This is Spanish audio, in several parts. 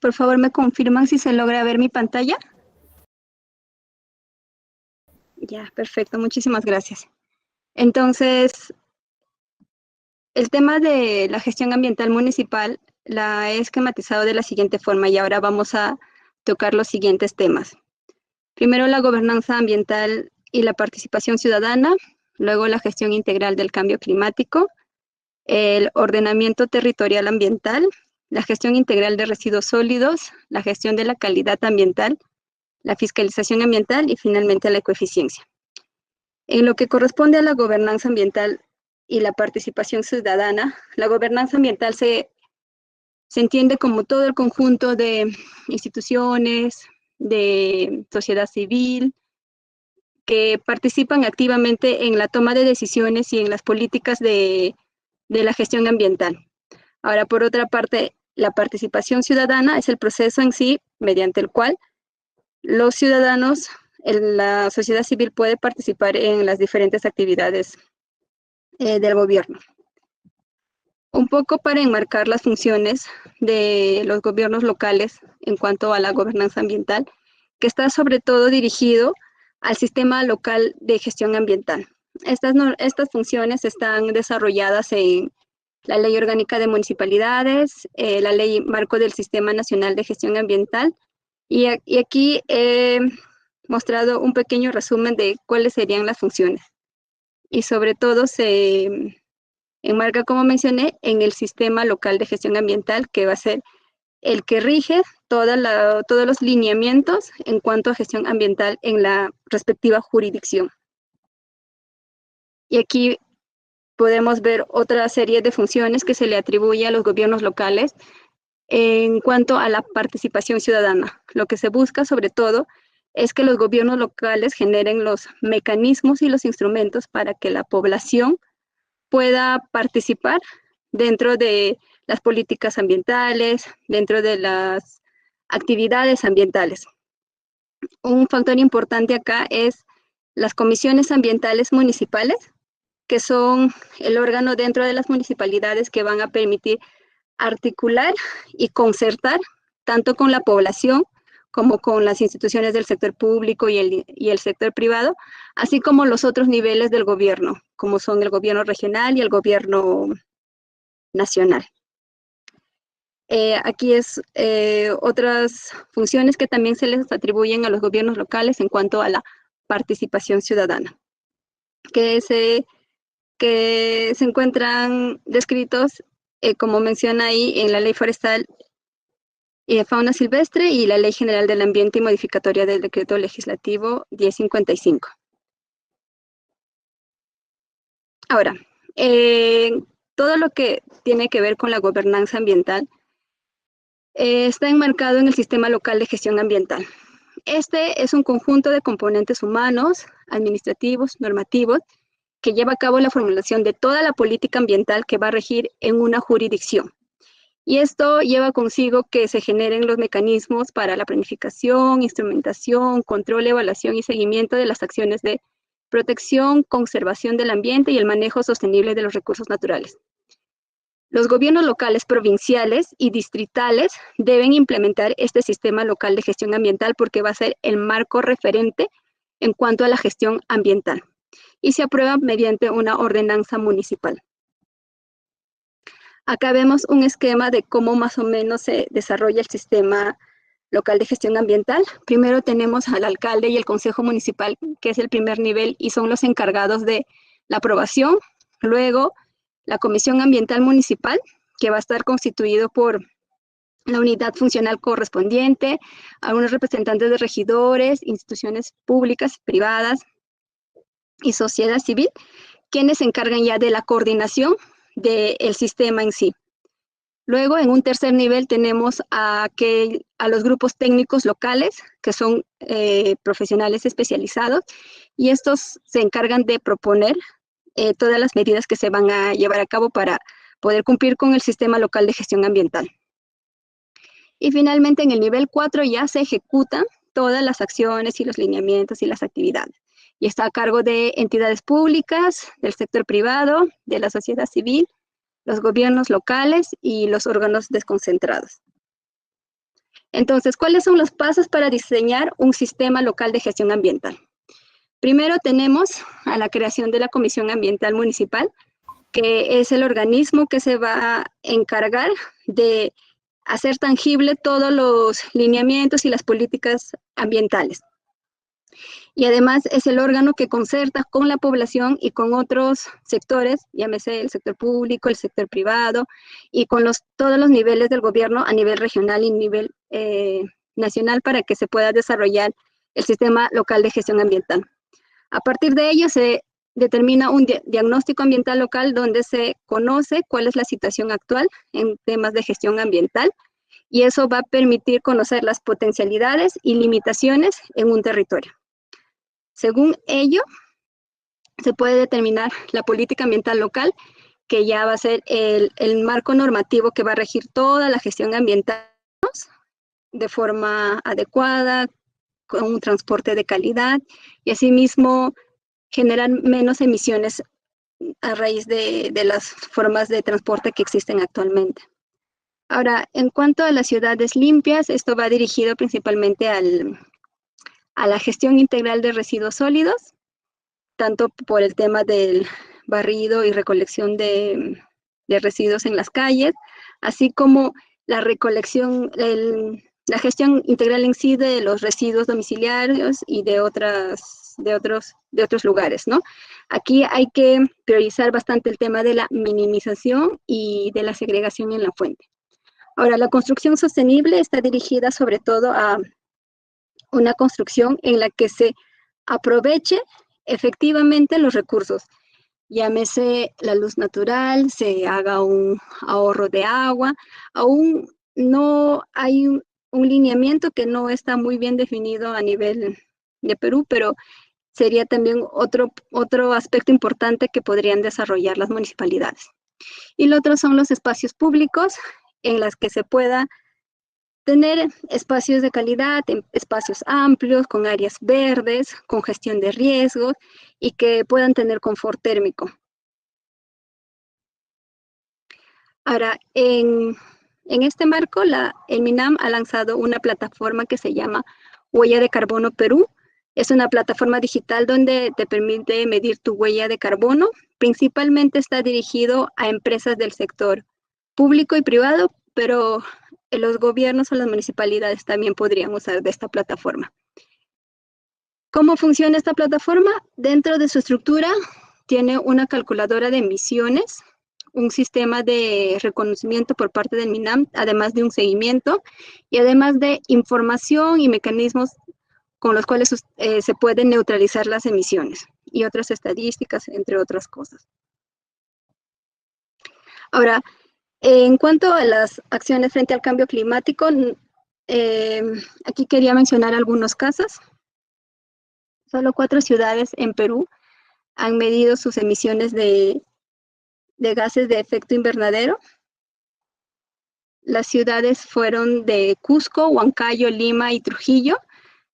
Por favor, ¿me confirman si se logra ver mi pantalla? Ya, perfecto, muchísimas gracias. Entonces, el tema de la gestión ambiental municipal la he esquematizado de la siguiente forma y ahora vamos a tocar los siguientes temas. Primero, la gobernanza ambiental y la participación ciudadana, luego la gestión integral del cambio climático, el ordenamiento territorial ambiental, la gestión integral de residuos sólidos, la gestión de la calidad ambiental, la fiscalización ambiental y finalmente la ecoeficiencia. En lo que corresponde a la gobernanza ambiental y la participación ciudadana, la gobernanza ambiental se entiende como todo el conjunto de instituciones, de sociedad civil, que participan activamente en la toma de decisiones y en las políticas de la gestión ambiental. Ahora, por otra parte, la participación ciudadana es el proceso en sí mediante el cual los ciudadanos, la sociedad civil puede participar en las diferentes actividades del gobierno. Un poco para enmarcar las funciones de los gobiernos locales en cuanto a la gobernanza ambiental, que está sobre todo dirigido al sistema local de gestión ambiental. Estas funciones están desarrolladas en la Ley Orgánica de Municipalidades, la Ley Marco del Sistema Nacional de Gestión Ambiental, y aquí he mostrado un pequeño resumen de cuáles serían las funciones. Y sobre todo se enmarca, como mencioné, en el sistema local de gestión ambiental, que va a ser el que rige todos los lineamientos en cuanto a gestión ambiental en la respectiva jurisdicción. Y aquí podemos ver otra serie de funciones que se le atribuye a los gobiernos locales en cuanto a la participación ciudadana. Lo que se busca, sobre todo, es que los gobiernos locales generen los mecanismos y los instrumentos para que la población pueda participar dentro de las políticas ambientales, dentro de las actividades ambientales. Un factor importante acá es las comisiones ambientales municipales, que son el órgano dentro de las municipalidades que van a permitir articular y concertar tanto con la población como con las instituciones del sector público y el sector privado, así como los otros niveles del gobierno, como son el gobierno regional y el gobierno nacional. Aquí es otras funciones que también se les atribuyen a los gobiernos locales en cuanto a la participación ciudadana, que se encuentran descritos, como menciona ahí, en la Ley Forestal y Fauna Silvestre y la Ley General del Ambiente y modificatoria del Decreto Legislativo 1055. Ahora, todo lo que tiene que ver con la gobernanza ambiental está enmarcado en el Sistema Local de Gestión Ambiental. Este es un conjunto de componentes humanos, administrativos, normativos, que lleva a cabo la formulación de toda la política ambiental que va a regir en una jurisdicción. Y esto lleva consigo que se generen los mecanismos para la planificación, instrumentación, control, evaluación y seguimiento de las acciones de protección, conservación del ambiente y el manejo sostenible de los recursos naturales. Los gobiernos locales, provinciales y distritales deben implementar este sistema local de gestión ambiental porque va a ser el marco referente en cuanto a la gestión ambiental y se aprueba mediante una ordenanza municipal. Acá vemos un esquema de cómo más o menos se desarrolla el sistema local de gestión ambiental. Primero tenemos al alcalde y el consejo municipal, que es el primer nivel y son los encargados de la aprobación. Luego, la comisión ambiental municipal, que va a estar constituido por la unidad funcional correspondiente, algunos representantes de regidores, instituciones públicas, privadas y sociedad civil, quienes se encargan ya de la coordinación del sistema en sí. Luego, en un tercer nivel, tenemos a los grupos técnicos locales, que son profesionales especializados, y estos se encargan de proponer todas las medidas que se van a llevar a cabo para poder cumplir con el sistema local de gestión ambiental. Y finalmente, en el nivel 4 ya se ejecutan todas las acciones y los lineamientos y las actividades. y está a cargo de entidades públicas, del sector privado, de la sociedad civil, los gobiernos locales y los órganos desconcentrados. Entonces, ¿cuáles son los pasos para diseñar un sistema local de gestión ambiental? Primero tenemos a la creación de la Comisión Ambiental Municipal, que es el organismo que se va a encargar de hacer tangible todos los lineamientos y las políticas ambientales. Y además es el órgano que concerta con la población y con otros sectores, llámese el sector público, el sector privado, y con todos los niveles del gobierno a nivel regional y nivel nacional para que se pueda desarrollar el sistema local de gestión ambiental. A partir de ello se determina un diagnóstico ambiental local donde se conoce cuál es la situación actual en temas de gestión ambiental, y eso va a permitir conocer las potencialidades y limitaciones en un territorio. Según ello, se puede determinar la política ambiental local, que ya va a ser el marco normativo que va a regir toda la gestión ambiental de forma adecuada, con un transporte de calidad y asimismo generar menos emisiones a raíz de las formas de transporte que existen actualmente. Ahora, en cuanto a las ciudades limpias, esto va dirigido principalmente a la gestión integral de residuos sólidos, tanto por el tema del barrido y recolección de residuos en las calles, así como la recolección, la gestión integral en sí de los residuos domiciliarios y de otros lugares, ¿no? Aquí hay que priorizar bastante el tema de la minimización y de la segregación en la fuente. Ahora, la construcción sostenible está dirigida sobre todo a una construcción en la que se aproveche efectivamente los recursos, llámese la luz natural, se haga un ahorro de agua. Aún no hay un lineamiento que no está muy bien definido a nivel de Perú, pero sería también otro aspecto importante que podrían desarrollar las municipalidades. Y lo otro son los espacios públicos en los que se pueda tener espacios de calidad, espacios amplios, con áreas verdes, con gestión de riesgos y que puedan tener confort térmico. Ahora, en este marco, el MINAM ha lanzado una plataforma que se llama Huella de Carbono Perú. Es una plataforma digital donde te permite medir tu huella de carbono. Principalmente está dirigido a empresas del sector público y privado, pero los gobiernos o las municipalidades también podrían usar de esta plataforma. ¿Cómo funciona esta plataforma? Dentro de su estructura tiene una calculadora de emisiones, un sistema de reconocimiento por parte del MINAM, además de un seguimiento y además de información y mecanismos con los cuales se pueden neutralizar las emisiones y otras estadísticas, entre otras cosas. Ahora, en cuanto a las acciones frente al cambio climático, aquí quería mencionar algunos casos. Solo 4 ciudades en Perú han medido sus emisiones de gases de efecto invernadero. Las ciudades fueron de Cusco, Huancayo, Lima y Trujillo.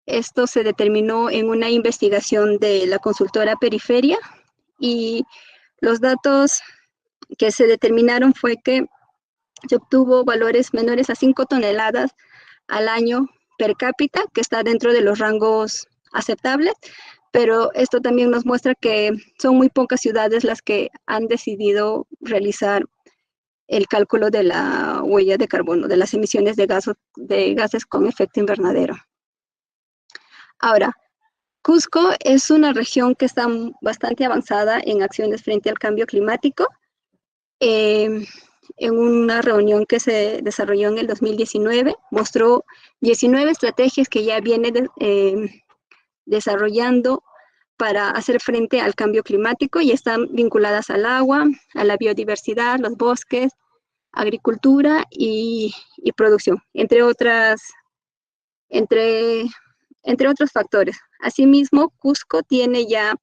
Esto se determinó en una investigación de la consultora Periferia y los datos que se determinaron fue que se obtuvo valores menores a 5 toneladas al año per cápita, que está dentro de los rangos aceptables, pero esto también nos muestra que son muy pocas ciudades las que han decidido realizar el cálculo de la huella de carbono, de las emisiones de gases con efecto invernadero. Ahora, Cusco es una región que está bastante avanzada en acciones frente al cambio climático. En una reunión que se desarrolló en el 2019, mostró 19 estrategias que ya viene desarrollando para hacer frente al cambio climático y están vinculadas al agua, a la biodiversidad, los bosques, agricultura y producción, entre otros factores. Asimismo, Cusco tiene ya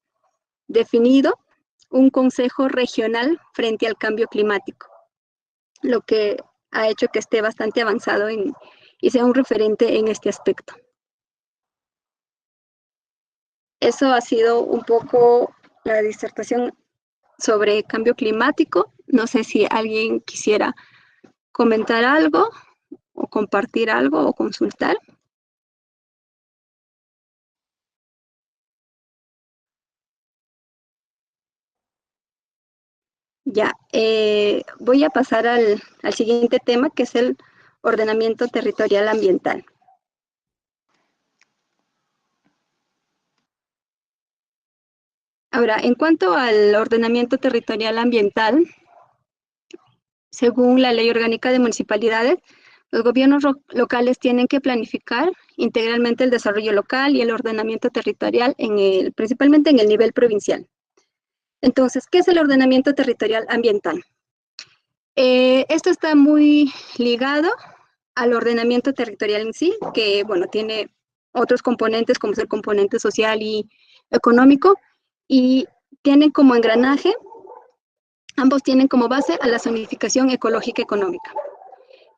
definido un consejo regional frente al cambio climático, lo que ha hecho que esté bastante avanzado y sea un referente en este aspecto. Eso ha sido un poco la disertación sobre cambio climático. No sé si alguien quisiera comentar algo o compartir algo o consultar. Ya, voy a pasar al siguiente tema, que es el ordenamiento territorial ambiental. Ahora, en cuanto al ordenamiento territorial ambiental, según la Ley Orgánica de Municipalidades, los gobiernos locales tienen que planificar integralmente el desarrollo local y el ordenamiento territorial, principalmente en el nivel provincial. Entonces, ¿qué es el ordenamiento territorial ambiental? Esto está muy ligado al ordenamiento territorial en sí, que, bueno, tiene otros componentes como es el componente social y económico, y tienen como engranaje, ambos tienen como base a la zonificación ecológica económica.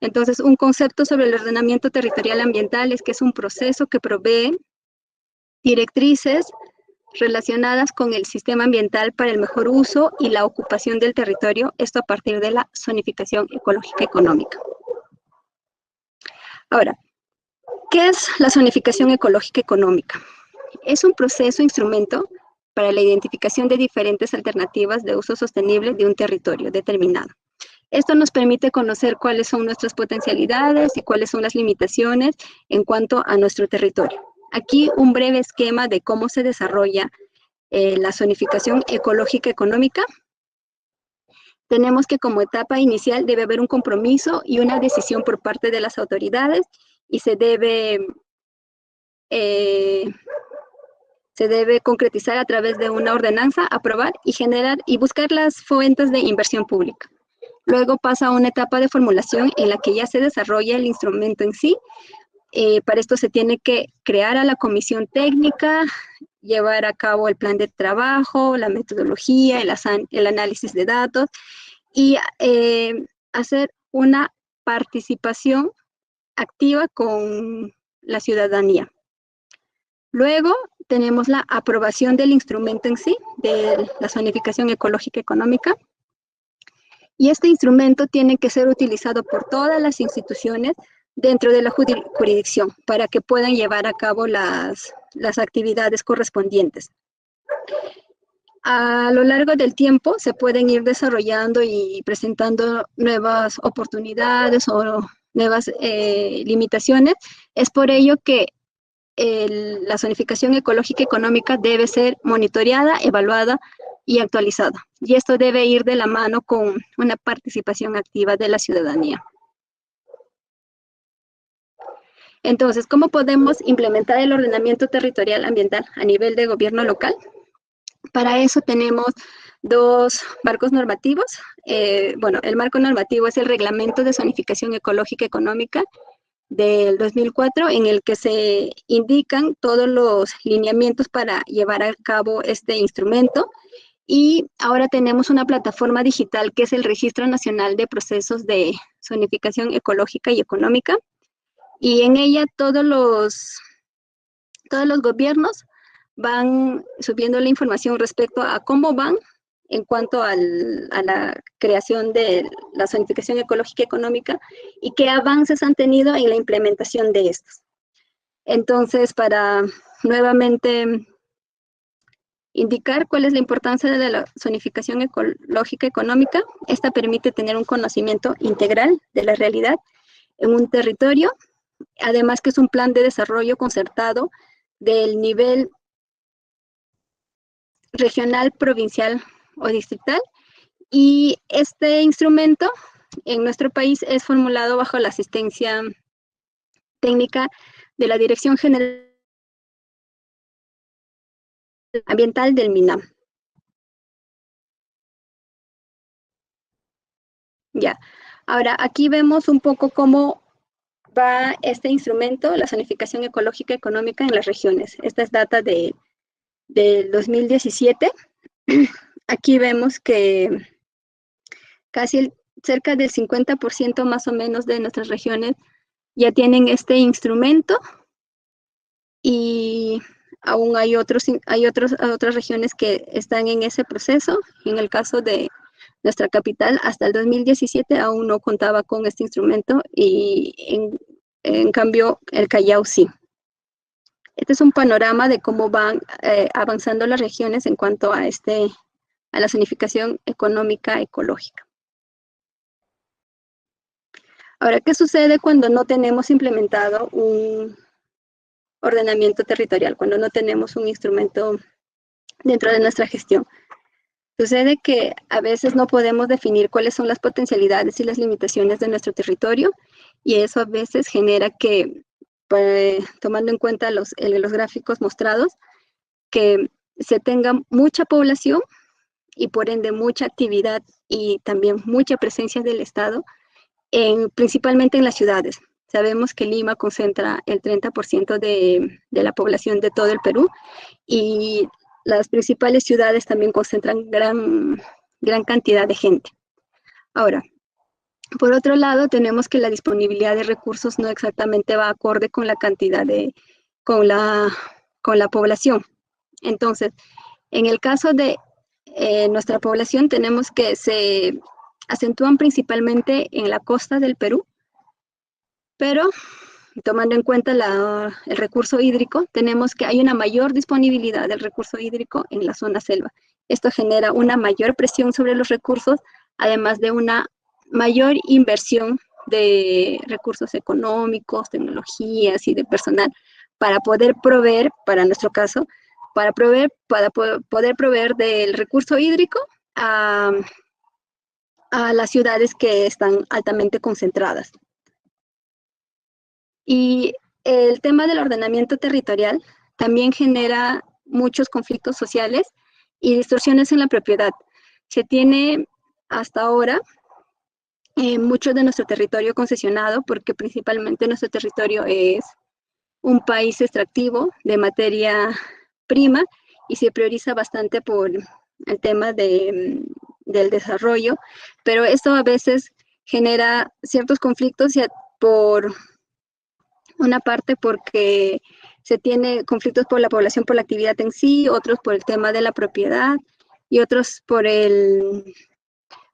Entonces, un concepto sobre el ordenamiento territorial ambiental es que es un proceso que provee directrices relacionadas con el sistema ambiental para el mejor uso y la ocupación del territorio, esto a partir de la zonificación ecológica económica. Ahora, ¿qué es la zonificación ecológica económica? Es un proceso, instrumento para la identificación de diferentes alternativas de uso sostenible de un territorio determinado. Esto nos permite conocer cuáles son nuestras potencialidades y cuáles son las limitaciones en cuanto a nuestro territorio. Aquí un breve esquema de cómo se desarrolla la zonificación ecológica económica. Tenemos que como etapa inicial debe haber un compromiso y una decisión por parte de las autoridades y se debe concretizar a través de una ordenanza, aprobar y generar y buscar las fuentes de inversión pública. Luego pasa a una etapa de formulación en la que ya se desarrolla el instrumento en sí. Para esto se tiene que crear a la comisión técnica, llevar a cabo el plan de trabajo, la metodología, el análisis de datos y hacer una participación activa con la ciudadanía. Luego tenemos la aprobación del instrumento en sí, de la zonificación ecológica económica. Y este instrumento tiene que ser utilizado por todas las instituciones dentro de la jurisdicción para que puedan llevar a cabo las actividades correspondientes. A lo largo del tiempo se pueden ir desarrollando y presentando nuevas oportunidades o nuevas limitaciones. Es por ello que la zonificación ecológica económica debe ser monitoreada, evaluada y actualizada. Y esto debe ir de la mano con una participación activa de la ciudadanía. Entonces, ¿cómo podemos implementar el ordenamiento territorial ambiental a nivel de gobierno local? Para eso tenemos dos marcos normativos. Bueno, el marco normativo es el Reglamento de Zonificación Ecológica Económica del 2004, en el que se indican todos los lineamientos para llevar a cabo este instrumento. Y ahora tenemos una plataforma digital que es el Registro Nacional de Procesos de Zonificación Ecológica y Económica. Y en ella todos los gobiernos van subiendo la información respecto a cómo van en cuanto a la creación de la zonificación ecológica económica y qué avances han tenido en la implementación de estos. Entonces, para nuevamente indicar cuál es la importancia de la zonificación ecológica económica, esta permite tener un conocimiento integral de la realidad en un territorio, además que es un plan de desarrollo concertado del nivel regional, provincial o distrital. Y este instrumento en nuestro país es formulado bajo la asistencia técnica de la Dirección General Ambiental del MINAM. Ya. Ahora, aquí vemos un poco cómo va este instrumento, la zonificación ecológica económica en las regiones. Esta es data del 2017. Aquí vemos que casi cerca del 50% más o menos de nuestras regiones ya tienen este instrumento y aún hay otras regiones que están en ese proceso. En el caso de nuestra capital, hasta el 2017 aún no contaba con este instrumento y en cambio el Callao sí. Este es un panorama de cómo van avanzando las regiones en cuanto a la zonificación económica ecológica. Ahora, ¿qué sucede cuando no tenemos implementado un ordenamiento territorial, cuando no tenemos un instrumento dentro de nuestra gestión? Sucede que a veces no podemos definir cuáles son las potencialidades y las limitaciones de nuestro territorio, y eso a veces genera que, tomando en cuenta los gráficos mostrados, que se tenga mucha población y por ende mucha actividad y también mucha presencia del Estado, principalmente en las ciudades. Sabemos que Lima concentra el 30% de la población de todo el Perú, y las principales ciudades también concentran gran cantidad de gente. Ahora, por otro lado, tenemos que la disponibilidad de recursos no exactamente va acorde con la cantidad con la población. Entonces, en el caso de nuestra población, tenemos que se acentúan principalmente en la costa del Perú, pero tomando en cuenta el recurso hídrico, tenemos que hay una mayor disponibilidad del recurso hídrico en la zona selva. Esto genera una mayor presión sobre los recursos, además de una mayor inversión de recursos económicos, tecnologías y de personal para poder proveer, para nuestro caso, para poder proveer del recurso hídrico a las ciudades que están altamente concentradas. Y el tema del ordenamiento territorial también genera muchos conflictos sociales y distorsiones en la propiedad. Se tiene hasta ahora mucho de nuestro territorio concesionado, porque principalmente nuestro territorio es un país extractivo de materia prima y se prioriza bastante por el tema del desarrollo, pero esto a veces genera ciertos conflictos por una parte porque se tiene conflictos por la población, por la actividad en sí, otros por el tema de la propiedad y otros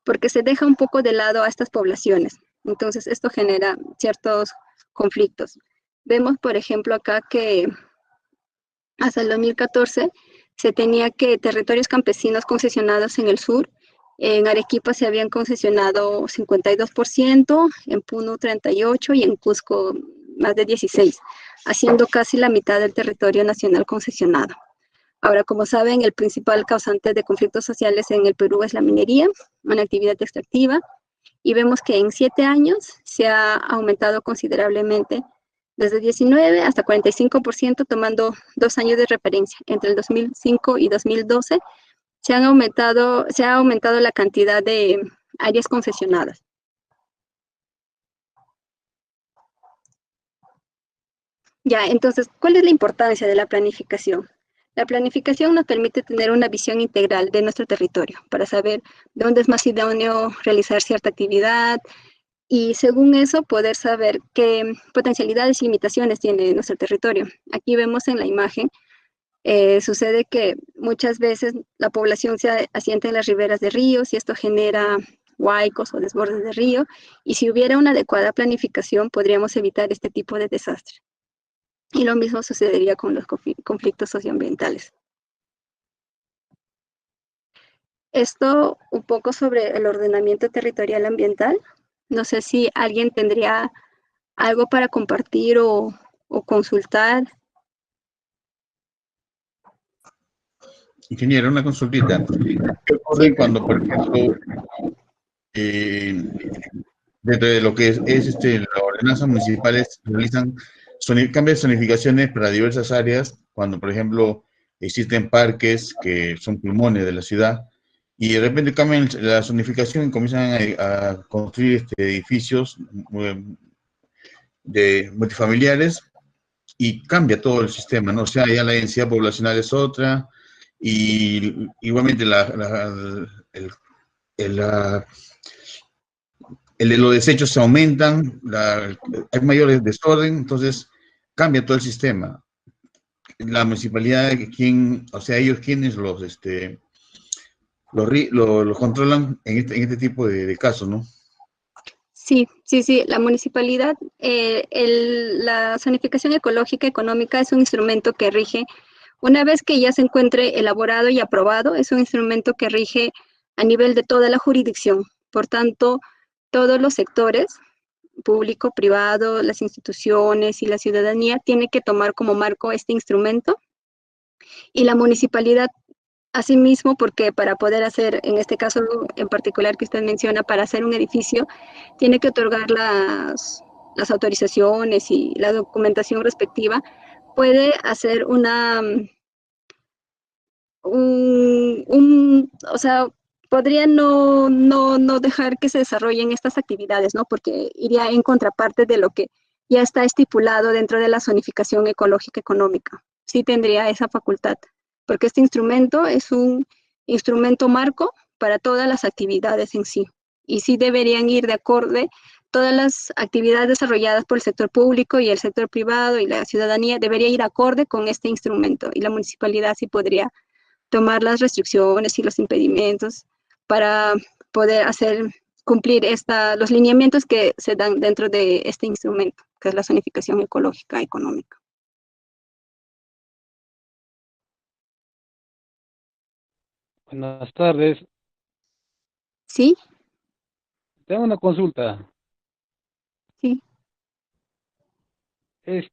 porque se deja un poco de lado a estas poblaciones. Entonces, esto genera ciertos conflictos. Vemos, por ejemplo, acá que hasta el 2014 se tenía que territorios campesinos concesionados en el sur. En Arequipa se habían concesionado 52%, en Puno 38% y en Cusco más de 16%, haciendo casi la mitad del territorio nacional concesionado. Ahora, como saben, el principal causante de conflictos sociales en el Perú es la minería, una actividad extractiva, y vemos que en 7 años se ha aumentado considerablemente, desde 19 hasta 45%, tomando 2 años de referencia. Entre el 2005 y 2012 se ha aumentado la cantidad de áreas concesionadas. Ya, entonces, ¿cuál es la importancia de la planificación? La planificación nos permite tener una visión integral de nuestro territorio para saber dónde es más idóneo realizar cierta actividad y según eso poder saber qué potencialidades y limitaciones tiene nuestro territorio. Aquí vemos en la imagen, sucede que muchas veces la población se asienta en las riberas de ríos y esto genera huaicos o desbordes de río, y si hubiera una adecuada planificación podríamos evitar este tipo de desastre. Y lo mismo sucedería con los conflictos socioambientales. Esto un poco sobre el ordenamiento territorial ambiental. No sé si alguien tendría algo para compartir o consultar. Ingeniero, una consultita. ¿Qué ocurre sí, cuando, por ejemplo, dentro de lo que es las ordenanzas municipales realizan cambios de zonificaciones para diversas áreas, cuando, por ejemplo, existen parques que son pulmones de la ciudad, y de repente cambian la zonificación y comienzan a construir edificios de multifamiliares y cambia todo el sistema, ¿no? O sea, ya la densidad poblacional es otra, y igualmente los desechos se aumentan, hay mayor desorden, entonces cambia todo el sistema. la municipalidad, quién, o sea, ellos quienes los controlan en este tipo de casos, ¿no? Sí, sí, sí, la municipalidad, la zonificación ecológica económica es un instrumento que rige, una vez que ya se encuentre elaborado y aprobado, es un instrumento que rige a nivel de toda la jurisdicción. Por tanto, todos los sectores, público, privado, las instituciones y la ciudadanía, tiene que tomar como marco este instrumento, y la municipalidad asimismo, porque para poder hacer, en este caso en particular que usted menciona, para hacer un edificio, tiene que otorgar las autorizaciones y la documentación respectiva, puede hacer o sea, podría no dejar que se desarrollen estas actividades, ¿no? Porque iría en contraparte de lo que ya está estipulado dentro de la zonificación ecológica económica. Sí tendría esa facultad, porque este instrumento es un instrumento marco para todas las actividades en sí. Y sí deberían ir de acorde todas las actividades desarrolladas por el sector público y el sector privado y la ciudadanía debería ir acorde con este instrumento, y la municipalidad sí podría tomar las restricciones y los impedimentos para poder hacer cumplir los lineamientos que se dan dentro de este instrumento, que es la zonificación ecológica económica. Buenas tardes. ¿Sí? Tengo una consulta. Sí. Es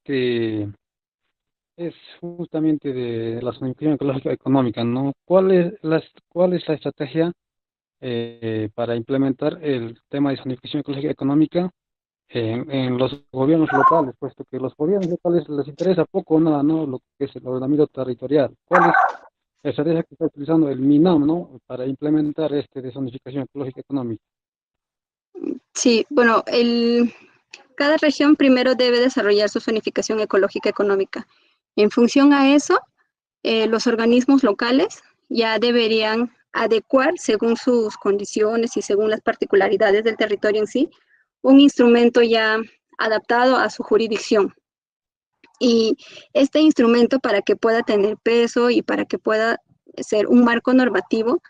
justamente de la zonificación ecológica económica, ¿no? ¿Cuál es la estrategia para implementar el tema de zonificación ecológica económica en los gobiernos locales, puesto que los gobiernos locales les interesa poco o nada, ¿no? Lo que es el ordenamiento territorial. ¿Cuál es la estrategia que está utilizando el MINAM, ¿no? Para implementar de zonificación ecológica económica? Sí, bueno, cada región primero debe desarrollar su zonificación ecológica económica. En función a eso, los organismos locales ya deberían adecuar, según sus condiciones y según las particularidades del territorio en sí, un instrumento ya adaptado a su jurisdicción. Y este instrumento, para que pueda tener peso y para que pueda ser un marco normativo,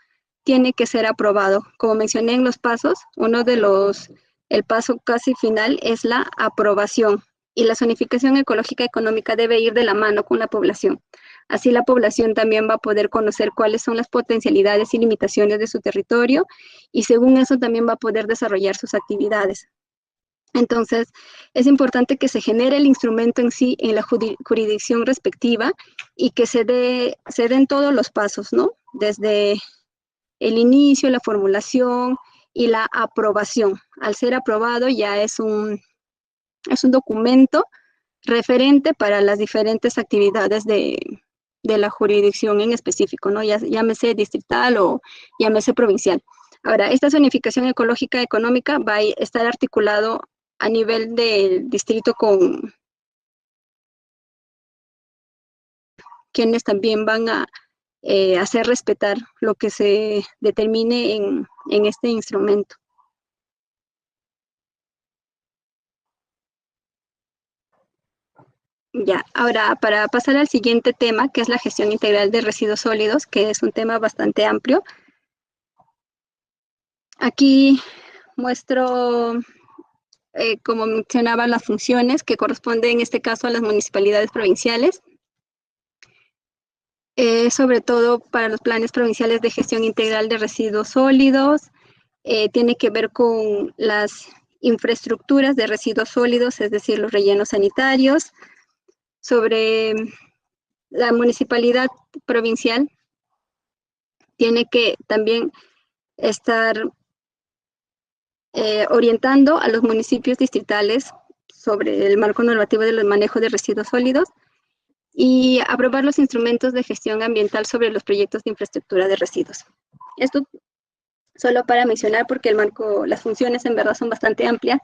tiene que ser aprobado. Como mencioné en los pasos, el paso casi final es la aprobación, y la zonificación ecológica económica debe ir de la mano con la población. Así la población también va a poder conocer cuáles son las potencialidades y limitaciones de su territorio, y según eso también va a poder desarrollar sus actividades. Entonces, es importante que se genere el instrumento en sí en la jurisdicción respectiva y que se den todos los pasos, ¿no? Desde el inicio, la formulación y la aprobación. Al ser aprobado ya es un documento referente para las diferentes actividades de la jurisdicción en específico, ¿no? Llámese distrital o llámese provincial. Ahora, esta zonificación ecológica económica va a estar articulado a nivel del distrito con quienes también van a hacer respetar lo que se determine en este instrumento. Ya, ahora para pasar al siguiente tema, que es la gestión integral de residuos sólidos, que es un tema bastante amplio. Aquí muestro, como mencionaba, las funciones que corresponden en este caso a las municipalidades provinciales. Sobre todo para los planes provinciales de gestión integral de residuos sólidos, tiene que ver con las infraestructuras de residuos sólidos, es decir, los rellenos sanitarios. Sobre la municipalidad provincial, tiene que también estar orientando a los municipios distritales sobre el marco normativo del manejo de residuos sólidos y aprobar los instrumentos de gestión ambiental sobre los proyectos de infraestructura de residuos. Esto solo para mencionar, porque las funciones en verdad son bastante amplias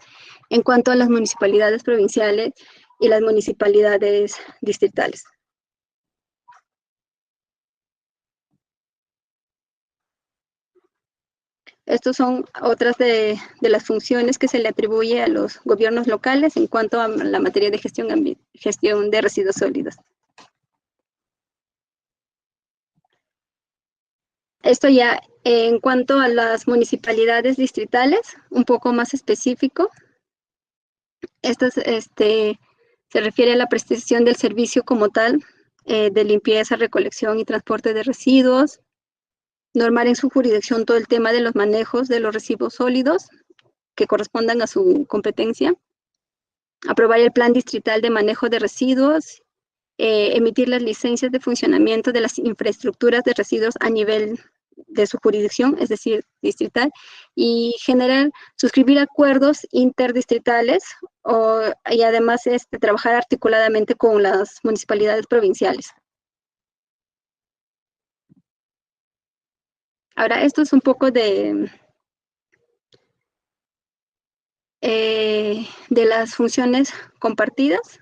en cuanto a las municipalidades provinciales y las municipalidades distritales. Estas son otras de las funciones que se le atribuye a los gobiernos locales en cuanto a la materia de gestión de residuos sólidos. Esto ya en cuanto a las municipalidades distritales, un poco más específico. Esto se refiere a la prestación del servicio como tal, de limpieza, recolección y transporte de residuos, normar en su jurisdicción todo el tema de los manejos de los residuos sólidos que correspondan a su competencia, aprobar el plan distrital de manejo de residuos, emitir las licencias de funcionamiento de las infraestructuras de residuos a nivel de su jurisdicción, es decir, distrital, y generar, suscribir acuerdos interdistritales y además trabajar articuladamente con las municipalidades provinciales. Ahora, esto es un poco de las funciones compartidas.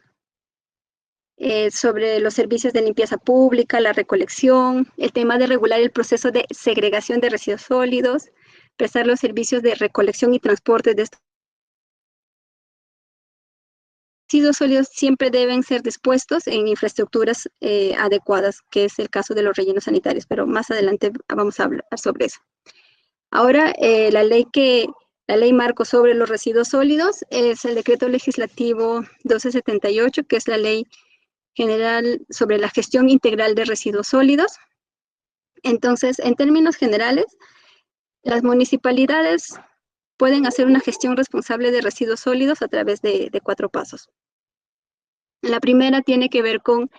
Sobre los servicios de limpieza pública, la recolección, el tema de regular el proceso de segregación de residuos sólidos, prestar los servicios de recolección y transporte de estos residuos sólidos siempre deben ser dispuestos en infraestructuras adecuadas, que es el caso de los rellenos sanitarios, pero más adelante vamos a hablar sobre eso. Ahora, la ley marco sobre los residuos sólidos es el decreto legislativo 1278, que es la ley general sobre la gestión integral de residuos sólidos. Entonces, en términos generales, las municipalidades pueden hacer una gestión responsable de residuos sólidos a través de 4 pasos. La primera tiene que ver con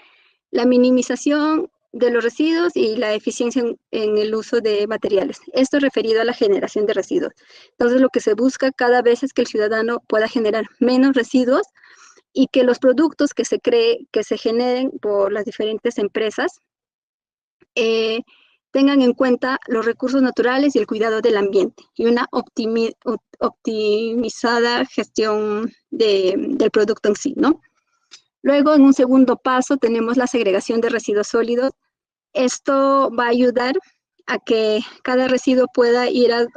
la minimización de los residuos y la eficiencia en el uso de materiales. Esto referido a la generación de residuos. Entonces, lo que se busca cada vez es que el ciudadano pueda generar menos residuos y que los productos que se generen por las diferentes empresas tengan en cuenta los recursos naturales y el cuidado del ambiente y una optimizada gestión del producto en sí, ¿no? Luego, en un segundo paso, tenemos la segregación de residuos sólidos. Esto va a ayudar a que cada residuo pueda ir al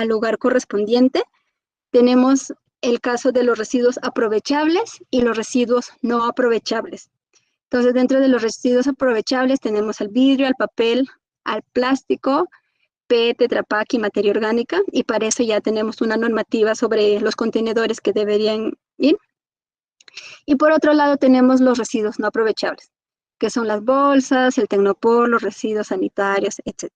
lugar correspondiente. Tenemos el caso de los residuos aprovechables y los residuos no aprovechables. Entonces, dentro de los residuos aprovechables tenemos al vidrio, al papel, al plástico, PET, Tetra Pak y materia orgánica, y para eso ya tenemos una normativa sobre los contenedores que deberían ir. Y por otro lado tenemos los residuos no aprovechables, que son las bolsas, el tecnopor, los residuos sanitarios, etc.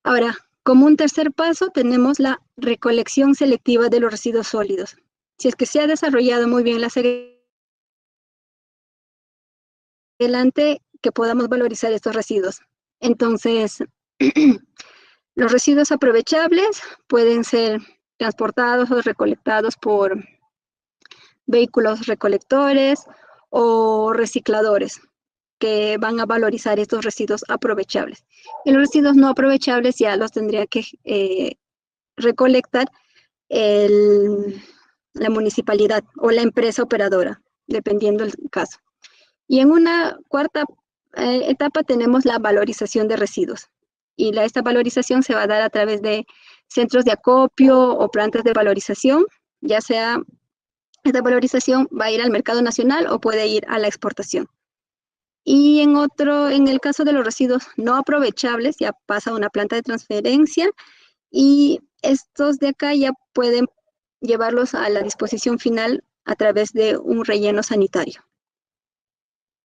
Ahora, como un tercer paso, tenemos la recolección selectiva de los residuos sólidos. Si es que se ha desarrollado muy bien la segregación, adelante que podamos valorizar estos residuos. Entonces, los residuos aprovechables pueden ser transportados o recolectados por vehículos recolectores o recicladores que van a valorizar estos residuos aprovechables. Y los residuos no aprovechables ya los tendría que recolectar la municipalidad o la empresa operadora, dependiendo del caso. Y en una cuarta etapa tenemos la valorización de residuos. Y esta valorización se va a dar a través de centros de acopio o plantas de valorización, ya sea esta valorización va a ir al mercado nacional o puede ir a la exportación. Y en el caso de los residuos no aprovechables, ya pasa a una planta de transferencia y estos de acá ya pueden llevarlos a la disposición final a través de un relleno sanitario.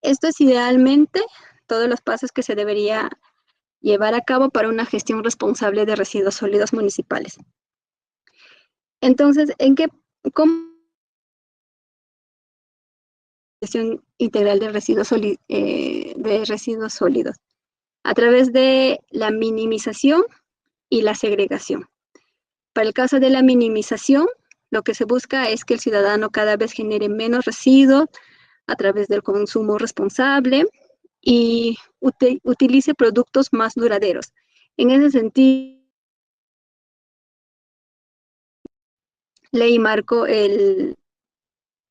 Esto es idealmente todos los pasos que se debería llevar a cabo para una gestión responsable de residuos sólidos municipales. Entonces, ¿cómo gestión integral de residuos sólidos? A través de la minimización y la segregación. Para el caso de la minimización, lo que se busca es que el ciudadano cada vez genere menos residuos a través del consumo responsable y utilice productos más duraderos. En ese sentido, ley marco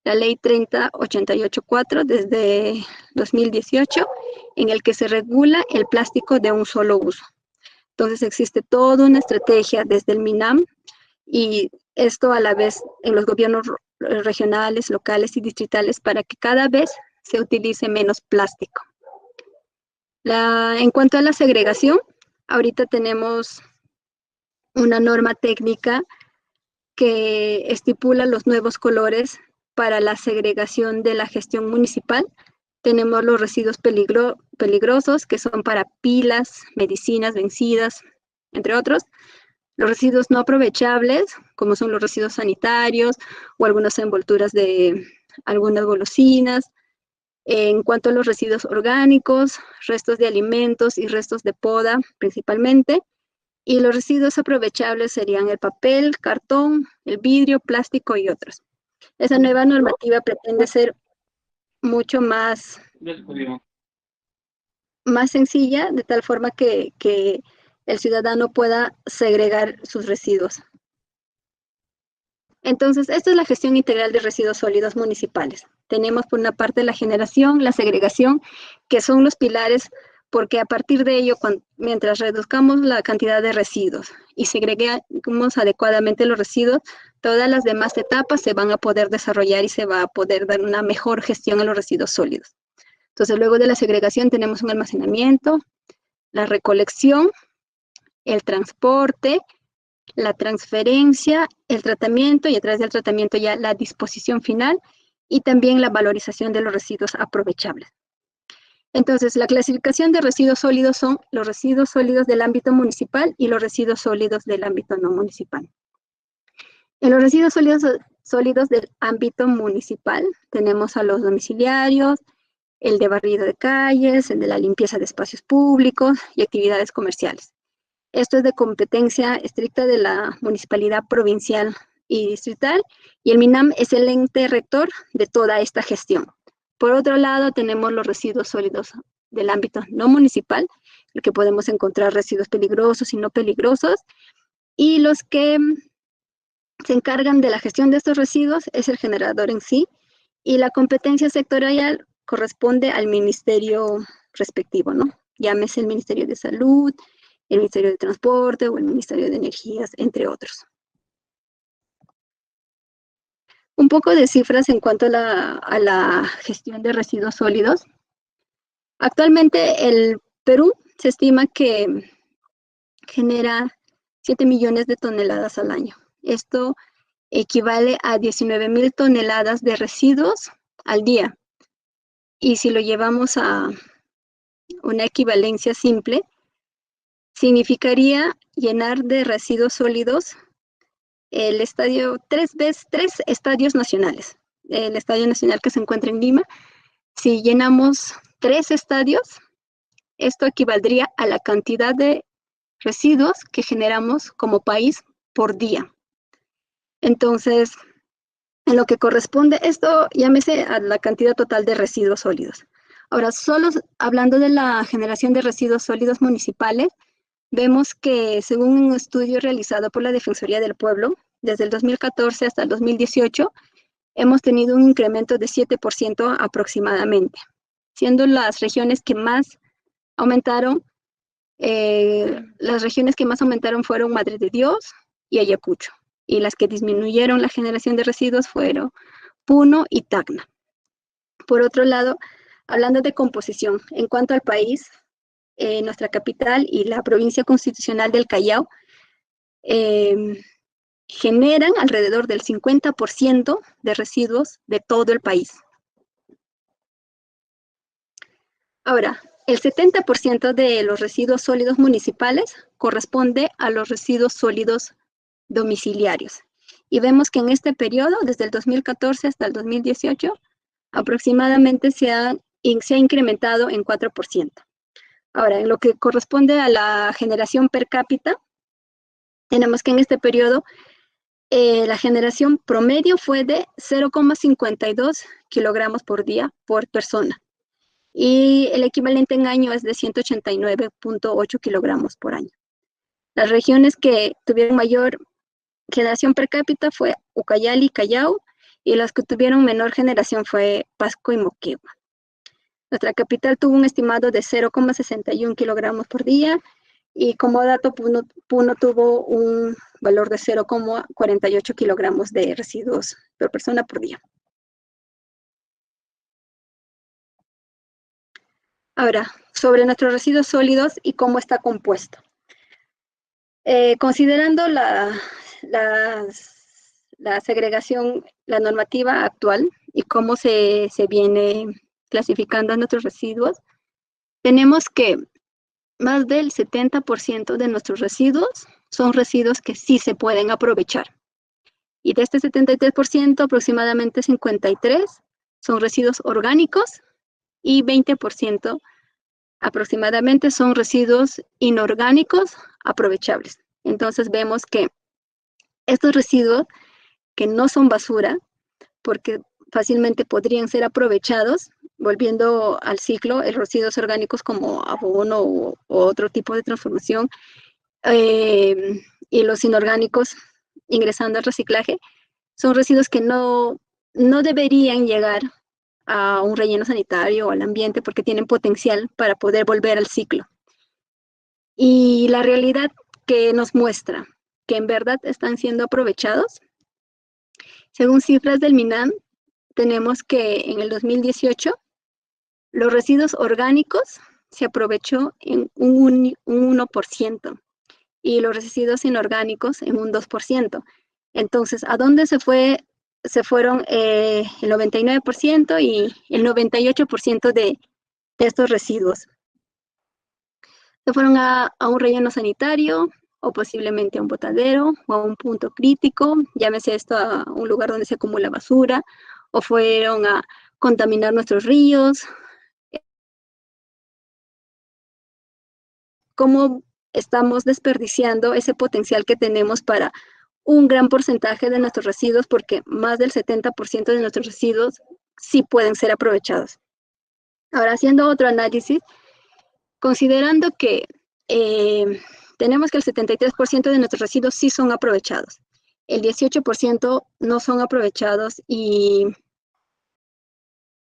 la ley 30884 desde 2018, en el que se regula el plástico de un solo uso. Entonces existe toda una estrategia desde el MINAM y esto a la vez en los gobiernos regionales, locales y distritales para que cada vez se utilice menos plástico. En cuanto a la segregación, ahorita tenemos una norma técnica que estipula los nuevos colores para la segregación de la gestión municipal. Tenemos los residuos peligrosos, que son para pilas, medicinas vencidas, entre otros. Los residuos no aprovechables, como son los residuos sanitarios o algunas envolturas de algunas golosinas. En cuanto a los residuos orgánicos, restos de alimentos y restos de poda principalmente. Y los residuos aprovechables serían el papel, cartón, el vidrio, plástico y otros. Esa nueva normativa pretende ser mucho más sencilla, de tal forma que el ciudadano pueda segregar sus residuos. Entonces, esta es la gestión integral de residuos sólidos municipales. Tenemos por una parte la generación, la segregación, que son los pilares, porque a partir de ello, mientras reduzcamos la cantidad de residuos y segreguemos adecuadamente los residuos, todas las demás etapas se van a poder desarrollar y se va a poder dar una mejor gestión a los residuos sólidos. Entonces, luego de la segregación tenemos un almacenamiento, la recolección, el transporte, la transferencia, el tratamiento y a través del tratamiento ya la disposición final y también la valorización de los residuos aprovechables. Entonces, la clasificación de residuos sólidos son los residuos sólidos del ámbito municipal y los residuos sólidos del ámbito no municipal. En los residuos sólidos del ámbito municipal tenemos a los domiciliarios, el de barrido de calles, el de la limpieza de espacios públicos y actividades comerciales. Esto es de competencia estricta de la municipalidad provincial y distrital, y el MINAM es el ente rector de toda esta gestión. Por otro lado, tenemos los residuos sólidos del ámbito no municipal, en el que podemos encontrar residuos peligrosos y no peligrosos, y los que se encargan de la gestión de estos residuos es el generador en sí, y la competencia sectorial corresponde al ministerio respectivo, ¿no? Llámese el Ministerio de Salud, el Ministerio de Transporte o el Ministerio de Energías, entre otros. Un poco de cifras en cuanto a la gestión de residuos sólidos. Actualmente el Perú se estima que genera 7 millones de toneladas al año. Esto equivale a 19,000 toneladas de residuos al día. Y si lo llevamos a una equivalencia simple, significaría llenar de residuos sólidos el estadio, tres estadios nacionales. El Estadio Nacional que se encuentra en Lima. Si llenamos 3 estadios, esto equivaldría a la cantidad de residuos que generamos como país por día. Entonces, en lo que corresponde, esto llámese a la cantidad total de residuos sólidos. Ahora, solo hablando de la generación de residuos sólidos municipales, vemos que según un estudio realizado por la Defensoría del Pueblo, desde el 2014 hasta el 2018, hemos tenido un incremento de 7% aproximadamente, siendo las regiones que más aumentaron, fueron Madre de Dios y Ayacucho, y las que disminuyeron la generación de residuos fueron Puno y Tacna. Por otro lado, hablando de composición, en cuanto al país, nuestra capital y la provincia constitucional del Callao generan alrededor del 50% de residuos de todo el país. Ahora, el 70% de los residuos sólidos municipales corresponde a los residuos sólidos domiciliarios. Y vemos que en este periodo, desde el 2014 hasta el 2018, aproximadamente se ha incrementado en 4%. Ahora, en lo que corresponde a la generación per cápita, tenemos que en este periodo la generación promedio fue de 0,52 kilogramos por día por persona. Y el equivalente en año es de 189,8 kilogramos por año. Las regiones que tuvieron mayor generación per cápita fue Ucayali y Callao, y las que tuvieron menor generación fue Pasco y Moquegua. Nuestra capital tuvo un estimado de 0,61 kilogramos por día, y como dato, Puno tuvo un valor de 0,48 kilogramos de residuos por persona por día. Ahora, sobre nuestros residuos sólidos y cómo está compuesto. Considerando la segregación, la normativa actual y cómo se viene clasificando a nuestros residuos, tenemos que más del 70% de nuestros residuos son residuos que sí se pueden aprovechar. Y de este 73%, aproximadamente 53% son residuos orgánicos y 20% aproximadamente son residuos inorgánicos aprovechables. Entonces vemos que estos residuos que no son basura, porque fácilmente podrían ser aprovechados, volviendo al ciclo, los residuos orgánicos como abono o otro tipo de transformación, y los inorgánicos ingresando al reciclaje, son residuos que no deberían llegar a un relleno sanitario o al ambiente porque tienen potencial para poder volver al ciclo. Y la realidad que nos muestra que en verdad están siendo aprovechados, según cifras del MINAM, tenemos que en el 2018 los residuos orgánicos se aprovechó en un 1% y los residuos inorgánicos en un 2%. Entonces, ¿a dónde se fueron el 99% y el 98% de estos residuos? Se fueron a un relleno sanitario o posiblemente a un botadero o a un punto crítico, llámese esto a un lugar donde se acumula basura, o fueron a contaminar nuestros ríos. ¿Cómo estamos desperdiciando ese potencial que tenemos para un gran porcentaje de nuestros residuos? Porque más del 70% de nuestros residuos sí pueden ser aprovechados. Ahora, haciendo otro análisis, considerando que tenemos que el 73% de nuestros residuos sí son aprovechados, el 18% no son aprovechados y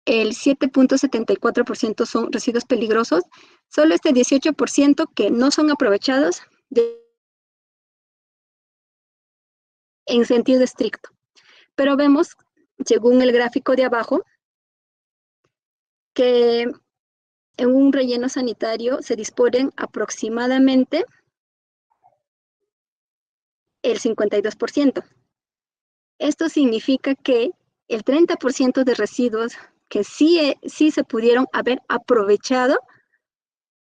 el 7.74% son residuos peligrosos. Solo este 18% que no son aprovechados en sentido estricto. Pero vemos, según el gráfico de abajo, que en un relleno sanitario se disponen aproximadamente el 52%. Esto significa que el 30% de residuos que sí se pudieron haber aprovechado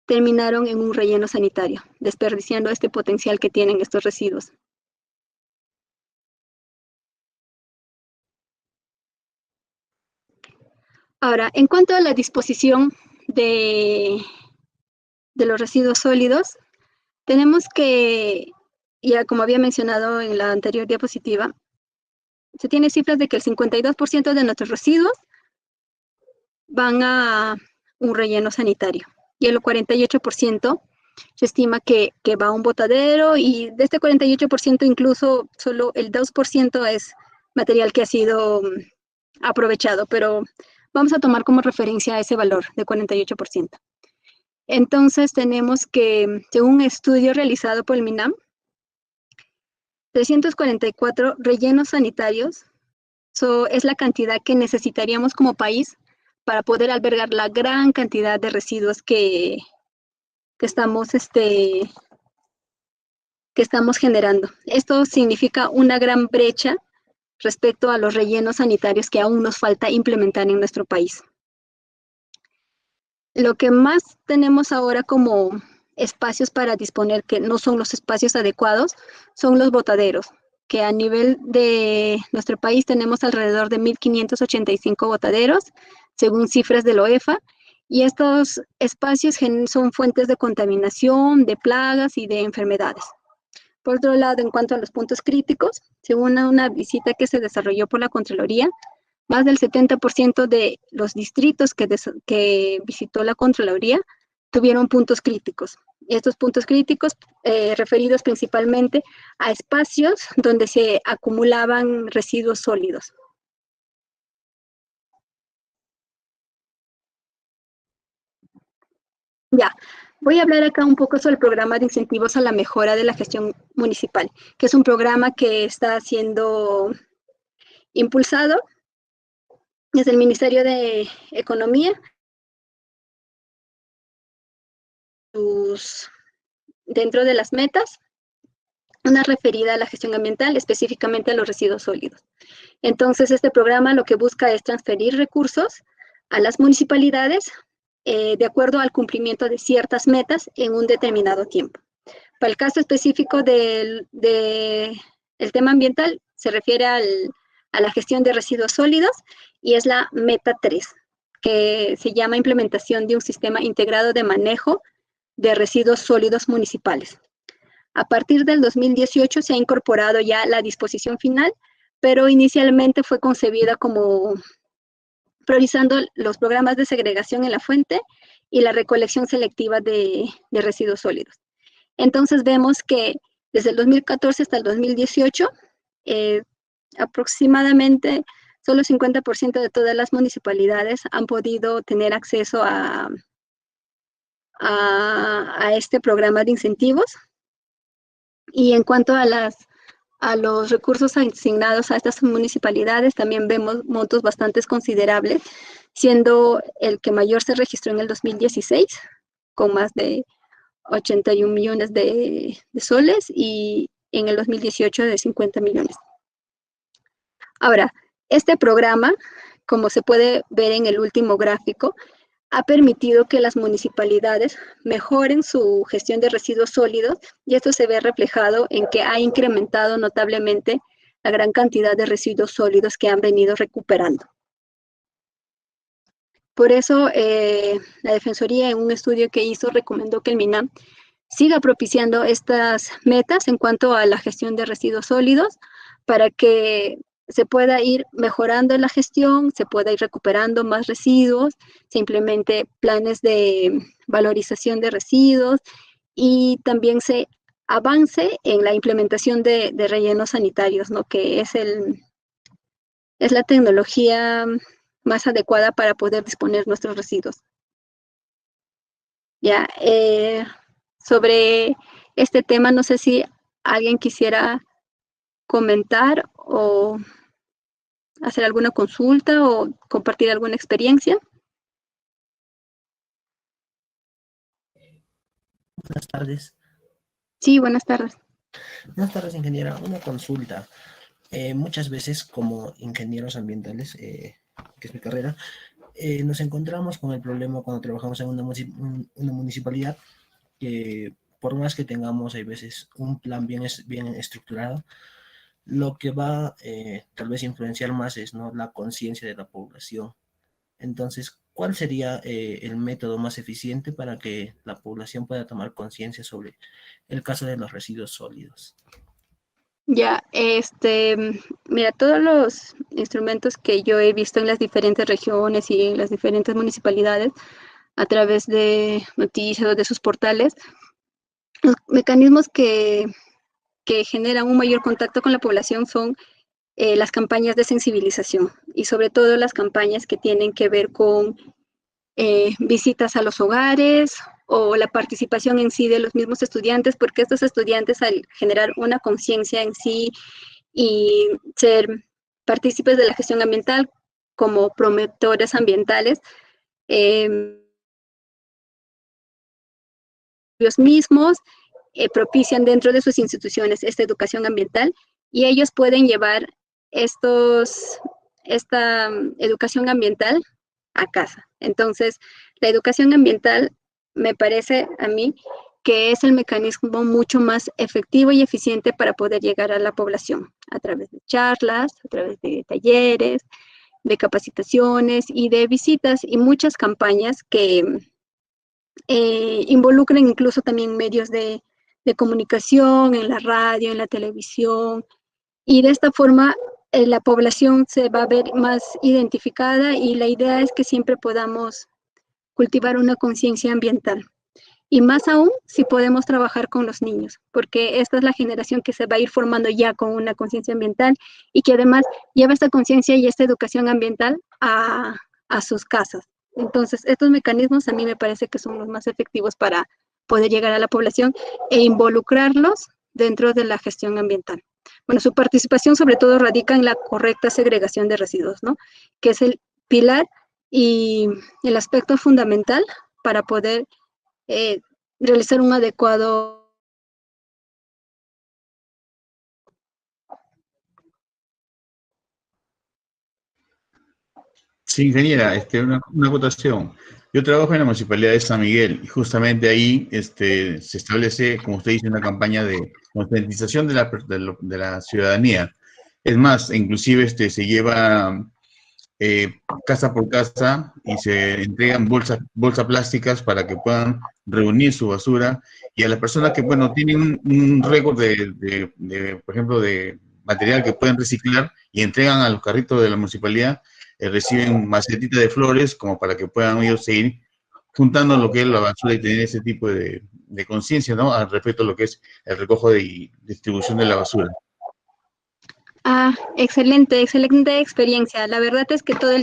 terminaron en un relleno sanitario, desperdiciando este potencial que tienen estos residuos. Ahora, en cuanto a la disposición de los residuos sólidos, tenemos que, ya como había mencionado en la anterior diapositiva, se tiene cifras de que el 52% de nuestros residuos van a un relleno sanitario y el 48% se estima que va a un botadero, y de este 48% incluso solo el 2% es material que ha sido aprovechado, pero vamos a tomar como referencia ese valor de 48%. Entonces tenemos que, según un estudio realizado por el MINAM, 344 rellenos sanitarios es la cantidad que necesitaríamos como país para poder albergar la gran cantidad de residuos que estamos generando. Esto significa una gran brecha respecto a los rellenos sanitarios que aún nos falta implementar en nuestro país. Lo que más tenemos ahora como espacios para disponer, que no son los espacios adecuados, son los botaderos, que a nivel de nuestro país tenemos alrededor de 1.585 botaderos, según cifras de la OEFA, y estos espacios son fuentes de contaminación, de plagas y de enfermedades. Por otro lado, en cuanto a los puntos críticos, según una visita que se desarrolló por la Contraloría, más del 70% de los distritos que visitó la Contraloría tuvieron puntos críticos. Estos puntos críticos referidos principalmente a espacios donde se acumulaban residuos sólidos. Ya, voy a hablar acá un poco sobre el programa de incentivos a la mejora de la gestión municipal, que es un programa que está siendo impulsado desde el Ministerio de Economía dentro de las metas, una referida a la gestión ambiental, específicamente a los residuos sólidos. Entonces, este programa lo que busca es transferir recursos a las municipalidades de acuerdo al cumplimiento de ciertas metas en un determinado tiempo. Para el caso específico del tema ambiental, se refiere a la gestión de residuos sólidos y es la meta 3, que se llama implementación de un sistema integrado de manejo de residuos sólidos municipales. A partir del 2018 se ha incorporado ya la disposición final, pero inicialmente fue concebida como priorizando los programas de segregación en la fuente y la recolección selectiva de residuos sólidos. Entonces vemos que desde el 2014 hasta el 2018, aproximadamente solo 50% de todas las municipalidades han podido tener acceso a este programa de incentivos. Y en cuanto a los recursos asignados a estas municipalidades, también vemos montos bastante considerables, siendo el que mayor se registró en el 2016, con más de 81 millones de soles, y en el 2018 de 50 millones. Ahora, este programa, como se puede ver en el último gráfico, ha permitido que las municipalidades mejoren su gestión de residuos sólidos, y esto se ve reflejado en que ha incrementado notablemente la gran cantidad de residuos sólidos que han venido recuperando. Por eso, la Defensoría, en un estudio que hizo, recomendó que el MINAM siga propiciando estas metas en cuanto a la gestión de residuos sólidos, para que se pueda ir mejorando la gestión, se pueda ir recuperando más residuos, se implemente planes de valorización de residuos y también se avance en la implementación de rellenos sanitarios, ¿no? Que es la tecnología más adecuada para poder disponer nuestros residuos. Ya, sobre este tema, no sé si alguien quisiera comentar o hacer alguna consulta o compartir alguna experiencia. Buenas tardes. Sí, buenas tardes. Buenas tardes, ingeniera. Una consulta. Muchas veces como ingenieros ambientales, que es mi carrera, nos encontramos con el problema cuando trabajamos en una municipalidad, que por más que tengamos, hay veces, un plan bien estructurado, lo que va tal vez influenciar más es, ¿no?, la conciencia de la población. Entonces, ¿cuál sería el método más eficiente para que la población pueda tomar conciencia sobre el caso de los residuos sólidos? Ya, mira, todos los instrumentos que yo he visto en las diferentes regiones y en las diferentes municipalidades, a través de noticias o de sus portales, los mecanismos que generan un mayor contacto con la población son las campañas de sensibilización, y sobre todo las campañas que tienen que ver con visitas a los hogares o la participación en sí de los mismos estudiantes, porque estos estudiantes, al generar una conciencia en sí y ser partícipes de la gestión ambiental como promotores ambientales, ellos mismos propician dentro de sus instituciones esta educación ambiental, y ellos pueden llevar esta educación ambiental a casa. Entonces, la educación ambiental me parece a mí que es el mecanismo mucho más efectivo y eficiente para poder llegar a la población, a través de charlas, a través de talleres, de capacitaciones y de visitas, y muchas campañas que involucran incluso también medios de comunicación, en la radio, en la televisión, y de esta forma la población se va a ver más identificada, y la idea es que siempre podamos cultivar una conciencia ambiental. Y más aún si podemos trabajar con los niños, porque esta es la generación que se va a ir formando ya con una conciencia ambiental, y que además lleva esta conciencia y esta educación ambiental a sus casas. Entonces, estos mecanismos a mí me parece que son los más efectivos para poder llegar a la población e involucrarlos dentro de la gestión ambiental. Bueno, su participación sobre todo radica en la correcta segregación de residuos, ¿no?, que es el pilar y el aspecto fundamental para poder realizar un adecuado. Sí, ingeniera, una acotación. Yo trabajo en la Municipalidad de San Miguel y justamente ahí se establece, como usted dice, una campaña de concientización de la ciudadanía. Es más, inclusive se lleva casa por casa y se entregan bolsas plásticas para que puedan reunir su basura y a las personas que, bueno, tienen un récord por ejemplo, de material que pueden reciclar y entregan a los carritos de la municipalidad, reciben macetitas de flores como para que puedan ellos seguir juntando lo que es la basura y tener ese tipo de conciencia, ¿no? Al respecto a lo que es el recojo y distribución de la basura. Ah, excelente, excelente experiencia. La verdad es que todo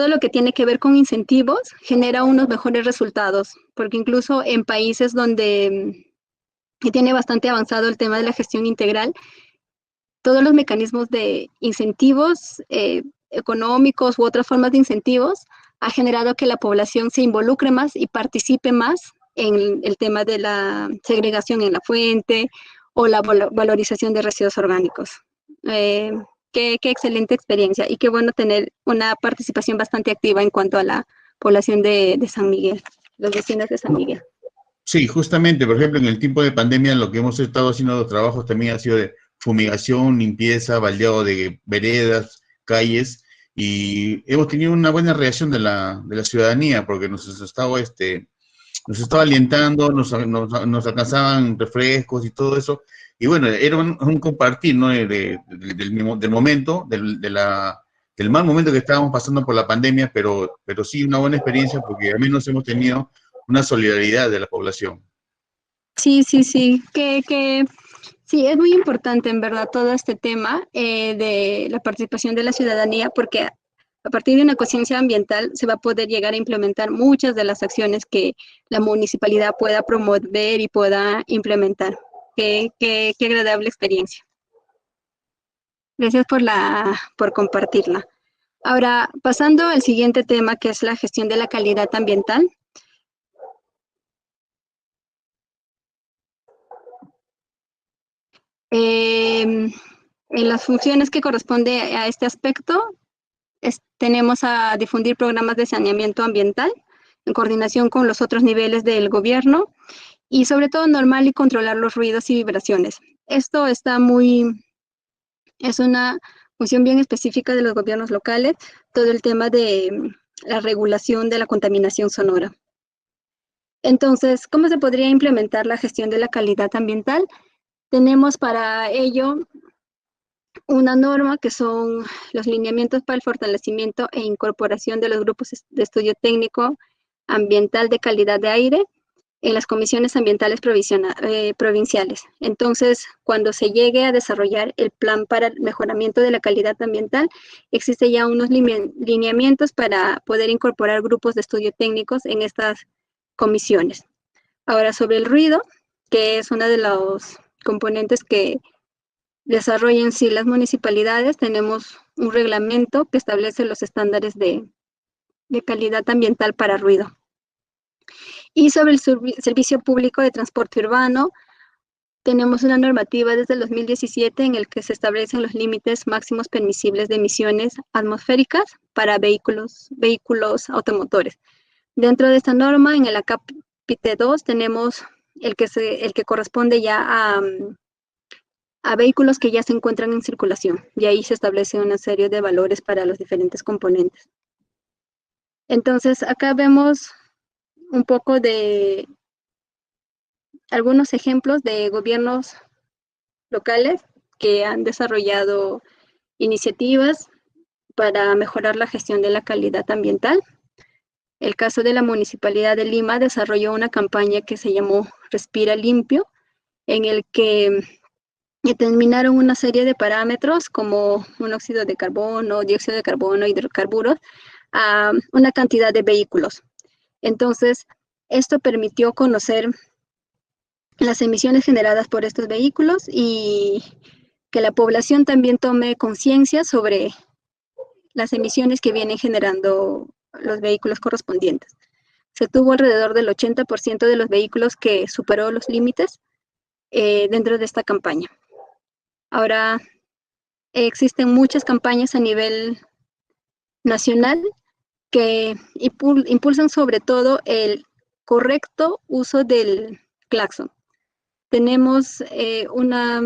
lo que tiene que ver con incentivos genera unos mejores resultados, porque incluso en países donde tiene bastante avanzado el tema de la gestión integral, todos los mecanismos de incentivos económicos u otras formas de incentivos ha generado que la población se involucre más y participe más en el tema de la segregación en la fuente o la valorización de residuos orgánicos. Eh, qué excelente experiencia y qué bueno tener una participación bastante activa en cuanto a la población de San Miguel, los vecinos de San Miguel. Sí, justamente, por ejemplo, en el tiempo de pandemia lo que hemos estado haciendo los trabajos también ha sido de fumigación, limpieza, baldeo de veredas, calles, y hemos tenido una buena reacción de la ciudadanía porque nos estaba alientando, nos alcanzaban refrescos y todo eso, y bueno, era un compartir, ¿no? Del momento, del mal momento que estábamos pasando por la pandemia, pero sí una buena experiencia porque al menos hemos tenido una solidaridad de la población. Sí, sí, sí, sí, es muy importante en verdad todo este tema de la participación de la ciudadanía porque a partir de una conciencia ambiental se va a poder llegar a implementar muchas de las acciones que la municipalidad pueda promover y pueda implementar. Qué agradable experiencia. Gracias por compartirla. Ahora, pasando al siguiente tema, que es la gestión de la calidad ambiental. En las funciones que corresponde a este aspecto, tenemos a difundir programas de saneamiento ambiental en coordinación con los otros niveles del gobierno y sobre todo normar y controlar los ruidos y vibraciones. Esto es una función bien específica de los gobiernos locales, todo el tema de la regulación de la contaminación sonora. Entonces, ¿cómo se podría implementar la gestión de la calidad ambiental? Tenemos para ello una norma que son los lineamientos para el fortalecimiento e incorporación de los grupos de estudio técnico ambiental de calidad de aire en las comisiones ambientales provinciales. Entonces, cuando se llegue a desarrollar el plan para el mejoramiento de la calidad ambiental, existe ya unos lineamientos para poder incorporar grupos de estudio técnicos en estas comisiones. Ahora, sobre el ruido, que es uno de los componentes que desarrollan sí las municipalidades, tenemos un reglamento que establece los estándares de calidad ambiental para ruido. Y sobre el servicio público de transporte urbano, tenemos una normativa desde el 2017 en el que se establecen los límites máximos permisibles de emisiones atmosféricas para vehículos automotores. Dentro de esta norma, en el acápite 2, tenemos el que corresponde ya a vehículos que ya se encuentran en circulación, y ahí se establece una serie de valores para los diferentes componentes. Entonces, acá vemos un poco de algunos ejemplos de gobiernos locales que han desarrollado iniciativas para mejorar la gestión de la calidad ambiental. El caso de la Municipalidad de Lima desarrolló una campaña que se llamó Respira Limpio, en el que determinaron una serie de parámetros como monóxido de carbono, dióxido de carbono, hidrocarburos, a una cantidad de vehículos. Entonces, esto permitió conocer las emisiones generadas por estos vehículos y que la población también tome conciencia sobre las emisiones que vienen generando los vehículos correspondientes. se tuvo alrededor del 80% de los vehículos que superó los límites dentro de esta campaña. Ahora, existen muchas campañas a nivel nacional que impulsan sobre todo el correcto uso del claxon. Tenemos una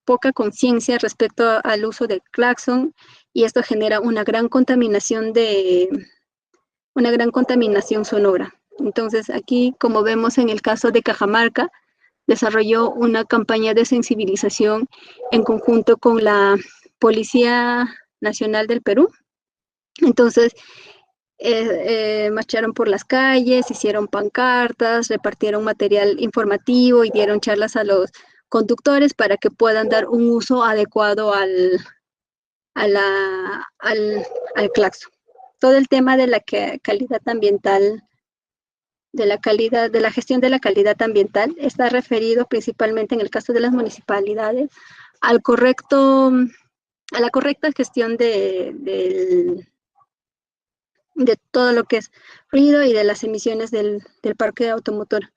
poca conciencia respecto al uso del claxon y esto genera una gran contaminación sonora. Entonces aquí, como vemos en el caso de Cajamarca, desarrolló una campaña de sensibilización en conjunto con la Policía Nacional del Perú. Entonces, marcharon por las calles, hicieron pancartas, repartieron material informativo y dieron charlas a los conductores para que puedan dar un uso adecuado al claxon. Todo el tema de la calidad ambiental, de la gestión de la calidad ambiental, está referido principalmente en el caso de las municipalidades a la correcta gestión de todo lo que es ruido y de las emisiones del parque automotor.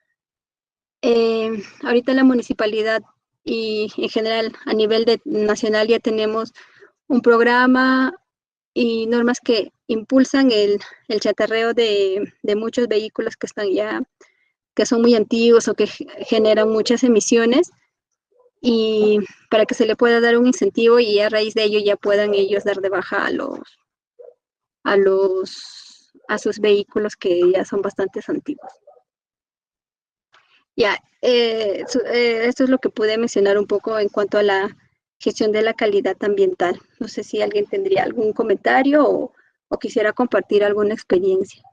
Ahorita la municipalidad y en general a nivel nacional ya tenemos un programa y normas que impulsan el chatarreo de muchos vehículos que son muy antiguos o que generan muchas emisiones, y para que se le pueda dar un incentivo y a raíz de ello ya puedan ellos dar de baja a sus vehículos que ya son bastante antiguos. Ya, esto es lo que pude mencionar un poco en cuanto a la gestión de la calidad ambiental. No sé si alguien tendría algún comentario o quisiera compartir alguna experiencia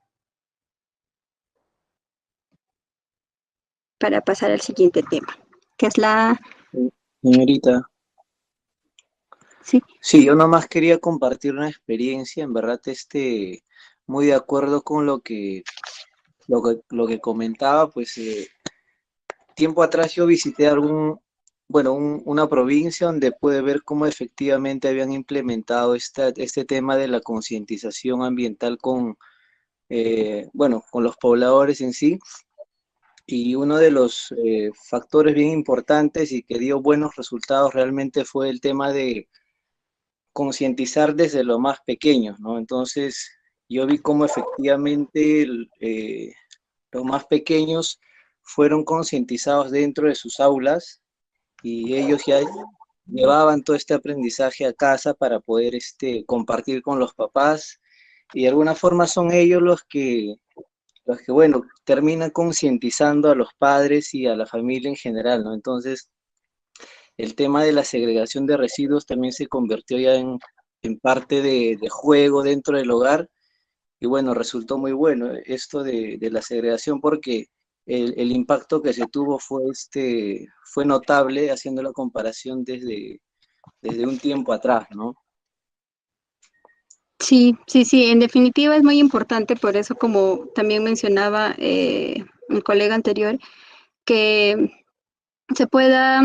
para pasar al siguiente tema, que es la... Señorita. Sí. Sí, yo nomás quería compartir una experiencia, en verdad, muy de acuerdo con lo que comentaba, pues tiempo atrás yo visité una provincia donde pude ver cómo efectivamente habían implementado este tema de la concientización ambiental con los pobladores en sí. Y uno de los factores bien importantes y que dio buenos resultados realmente fue el tema de concientizar desde lo más pequeño, ¿no? Entonces, yo vi cómo efectivamente los más pequeños fueron concientizados dentro de sus aulas y ellos ya llevaban todo este aprendizaje a casa para poder compartir con los papás, y de alguna forma son ellos los que terminan concientizando a los padres y a la familia en general, ¿no? Entonces, el tema de la segregación de residuos también se convirtió ya en parte de juego dentro del hogar, y bueno, resultó muy bueno esto de la segregación porque el impacto que se tuvo fue notable, haciendo la comparación desde un tiempo atrás, ¿no? Sí, en definitiva es muy importante, por eso como también mencionaba un colega anterior, que se pueda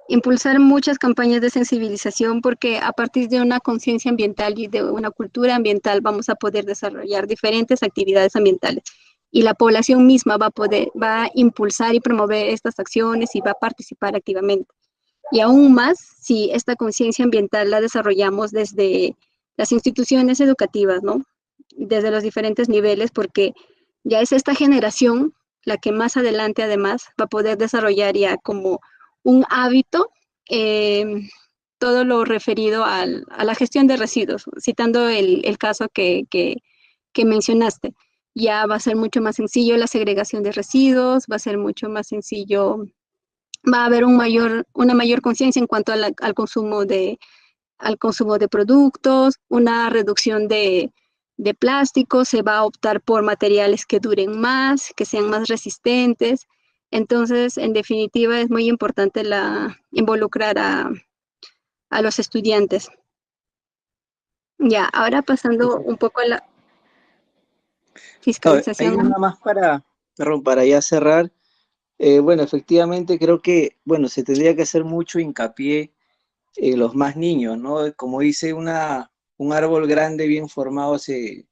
impulsar muchas campañas de sensibilización, porque a partir de una conciencia ambiental y de una cultura ambiental vamos a poder desarrollar diferentes actividades ambientales y la población misma va a impulsar y promover estas acciones y va a participar activamente. Y aún más si esta conciencia ambiental la desarrollamos desde las instituciones educativas, ¿no? Desde los diferentes niveles, porque ya es esta generación la que más adelante además va a poder desarrollar ya como un hábito todo lo referido a la gestión de residuos, citando el caso que mencionaste. Ya va a ser mucho más sencillo la segregación de residuos, va a ser mucho más sencillo, va a haber una mayor conciencia en cuanto al consumo de productos, una reducción de plásticos, se va a optar por materiales que duren más, que sean más resistentes. Entonces, en definitiva, es muy importante involucrar a los estudiantes. Ya, ahora pasando un poco a la fiscalización. Hay una más para ya cerrar. Efectivamente creo que, se tendría que hacer mucho hincapié en los más niños, ¿no? Como dice, un árbol grande bien formado se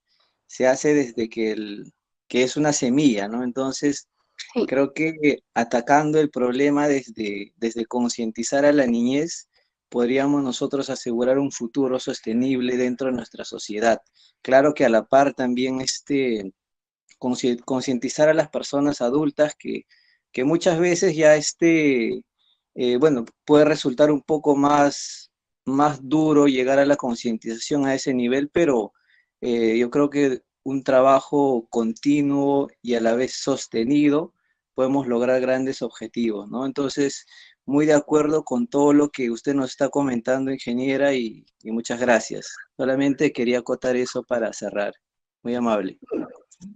hace desde que que es una semilla, ¿no? Entonces, Sí. creo que atacando el problema desde concientizar a la niñez, podríamos nosotros asegurar un futuro sostenible dentro de nuestra sociedad. Claro que a la par también concientizar a las personas adultas que muchas veces ya bueno, puede resultar un poco más duro llegar a la concientización a ese nivel, pero yo creo que un trabajo continuo y a la vez sostenido podemos lograr grandes objetivos, ¿no? Entonces, muy de acuerdo con todo lo que usted nos está comentando, ingeniera, y muchas gracias. Solamente quería acotar eso para cerrar. Muy amable.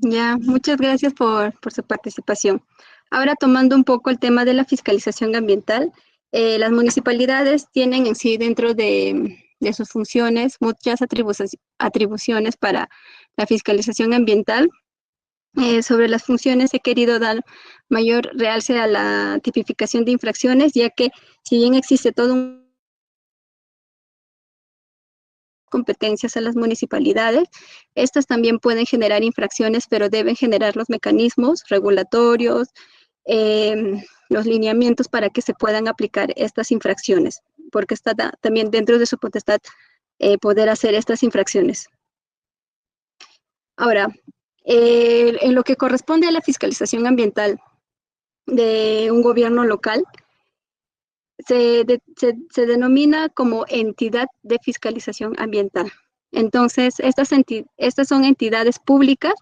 Ya, muchas gracias por su participación. Ahora, tomando un poco el tema de la fiscalización ambiental, las municipalidades tienen en sí dentro de sus funciones muchas atribuciones para la fiscalización ambiental. Sobre las funciones he querido dar mayor realce a la tipificación de infracciones, ya que si bien existe todo un competencias a las municipalidades, estas también pueden generar infracciones, pero deben generar los mecanismos regulatorios, los lineamientos para que se puedan aplicar estas infracciones, porque está también dentro de su potestad poder hacer estas infracciones. Ahora, en lo que corresponde a la fiscalización ambiental de un gobierno local, se denomina como entidad de fiscalización ambiental. Entonces, estas son entidades públicas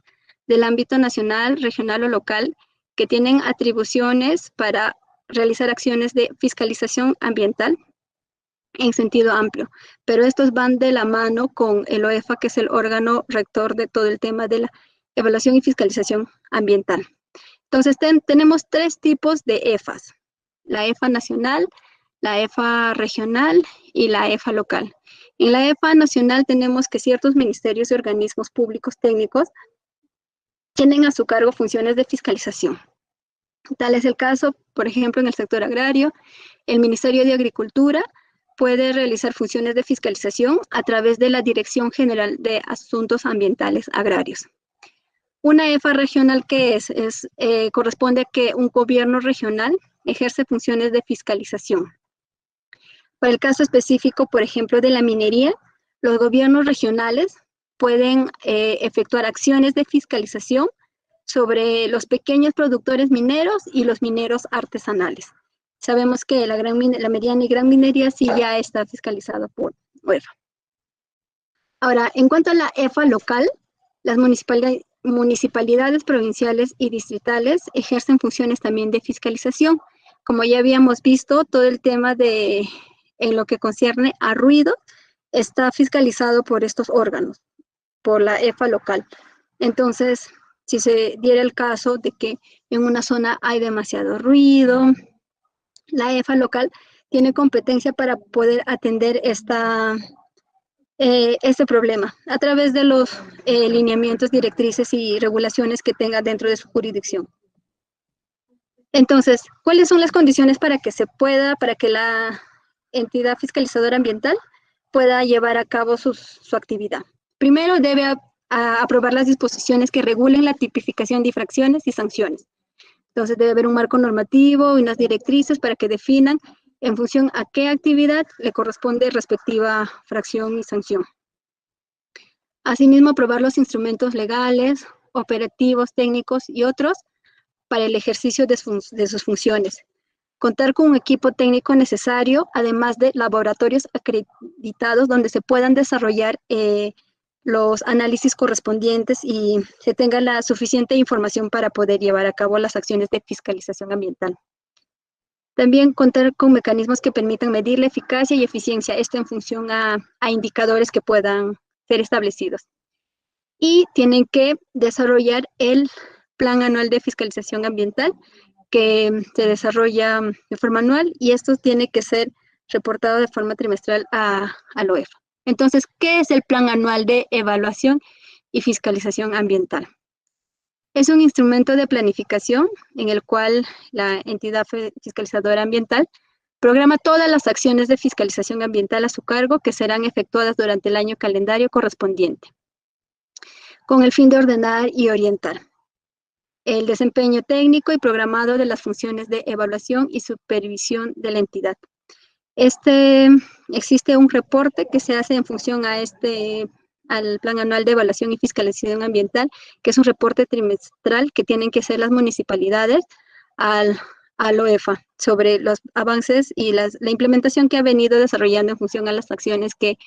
del ámbito nacional, regional o local que tienen atribuciones para realizar acciones de fiscalización ambiental en sentido amplio, pero estos van de la mano con el OEFA, que es el órgano rector de todo el tema de la evaluación y fiscalización ambiental. Entonces, tenemos tres tipos de EFAs: la EFA nacional, la EFA regional y la EFA local. En la EFA nacional tenemos que ciertos ministerios y organismos públicos técnicos tienen a su cargo funciones de fiscalización. Tal es el caso, por ejemplo, en el sector agrario, el Ministerio de Agricultura puede realizar funciones de fiscalización a través de la Dirección General de Asuntos Ambientales Agrarios. Una EFA regional, ¿qué es? Corresponde a que un gobierno regional ejerce funciones de fiscalización. Para el caso específico, por ejemplo, de la minería, los gobiernos regionales pueden efectuar acciones de fiscalización sobre los pequeños productores mineros y los mineros artesanales. Sabemos que la mediana y gran minería sí ya está fiscalizada por UEFA. Ahora, en cuanto a la EFA local, las municipalidades provinciales y distritales ejercen funciones también de fiscalización. Como ya habíamos visto, todo el tema en lo que concierne a ruido está fiscalizado por estos órganos, por la EFA local. Entonces, si se diera el caso de que en una zona hay demasiado ruido, la EFA local tiene competencia para poder atender este problema a través de los lineamientos, directrices y regulaciones que tenga dentro de su jurisdicción. Entonces, ¿cuáles son las condiciones para que la entidad fiscalizadora ambiental pueda llevar a cabo su actividad? Primero, debe aprobar las disposiciones que regulen la tipificación de infracciones y sanciones. Entonces, debe haber un marco normativo y unas directrices para que definan en función a qué actividad le corresponde respectiva fracción y sanción. Asimismo, aprobar los instrumentos legales, operativos, técnicos y otros para el ejercicio de sus funciones. Contar con un equipo técnico necesario, además de laboratorios acreditados donde se puedan desarrollar los análisis correspondientes y se tenga la suficiente información para poder llevar a cabo las acciones de fiscalización ambiental. También contar con mecanismos que permitan medir la eficacia y eficiencia, esto en función a indicadores que puedan ser establecidos. Y tienen que desarrollar el Plan Anual de Fiscalización Ambiental, que se desarrolla de forma anual, y esto tiene que ser reportado de forma trimestral al OEFA. Entonces, ¿qué es el Plan Anual de Evaluación y Fiscalización Ambiental? Es un instrumento de planificación en el cual la entidad fiscalizadora ambiental programa todas las acciones de fiscalización ambiental a su cargo que serán efectuadas durante el año calendario correspondiente, con el fin de ordenar y orientar. el desempeño técnico y programado de las funciones de evaluación y supervisión de la entidad. Existe un reporte que se hace en función al Plan Anual de Evaluación y Fiscalización Ambiental, que es un reporte trimestral que tienen que hacer las municipalidades al OEFA sobre los avances y la implementación que ha venido desarrollando en función a las acciones que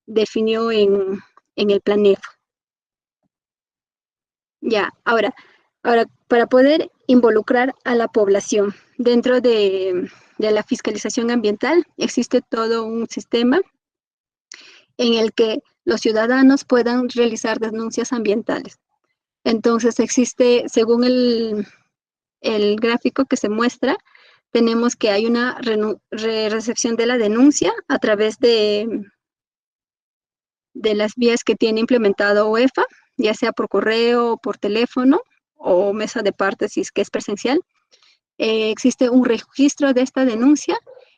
definió en el Plan EFA. Ya, ahora, para poder involucrar a la población dentro de la fiscalización ambiental, existe todo un sistema en el que los ciudadanos puedan realizar denuncias ambientales. Entonces existe, según el gráfico que se muestra, tenemos que hay una recepción de la denuncia a través de las vías que tiene implementado OEFA, ya sea por correo, por teléfono o mesa de parte si es que es presencial. Existe un registro de esta denuncia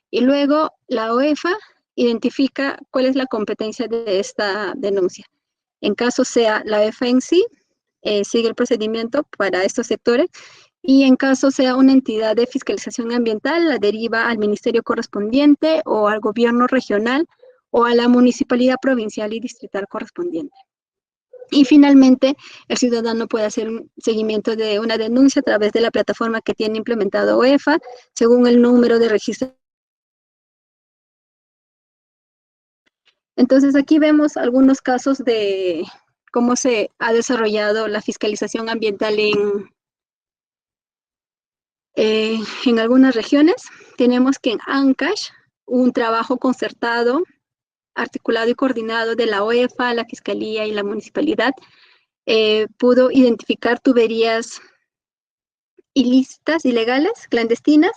y luego la OEFA identifica cuál es la competencia de esta denuncia. En caso sea la OEFA en sí, sigue el procedimiento para estos sectores y en caso sea una entidad de fiscalización ambiental, la deriva al ministerio correspondiente o al gobierno regional o a la municipalidad provincial y distrital correspondiente. Y finalmente, el ciudadano puede hacer un seguimiento de una denuncia a través de la plataforma que tiene implementado OEFA, según el número de registro. Entonces, aquí vemos algunos casos de cómo se ha desarrollado la fiscalización ambiental en algunas regiones. Tenemos que en Ancash, un trabajo concertado, articulado y coordinado de la OEFA, la Fiscalía y la Municipalidad, pudo identificar tuberías ilícitas, ilegales, clandestinas,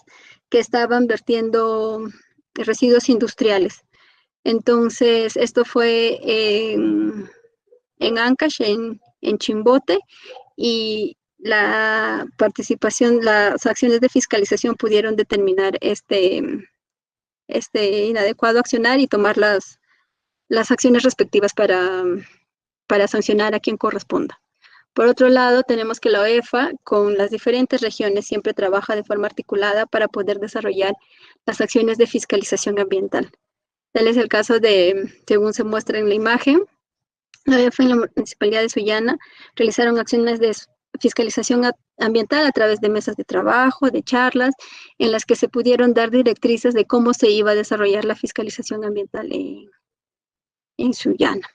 que estaban vertiendo residuos industriales. Entonces, esto fue en Ancash, en Chimbote, y la participación, las acciones de fiscalización pudieron determinar este inadecuado accionar y tomar las acciones respectivas para sancionar a quien corresponda. Por otro lado, tenemos que la OEFA con las diferentes regiones siempre trabaja de forma articulada para poder desarrollar las acciones de fiscalización ambiental. Tal es el caso de, según se muestra en la imagen, la OEFA y la Municipalidad de Sullana realizaron acciones de fiscalización ambiental a través de mesas de trabajo, de charlas, en las que se pudieron dar directrices de cómo se iba a desarrollar la fiscalización ambiental en Sullana.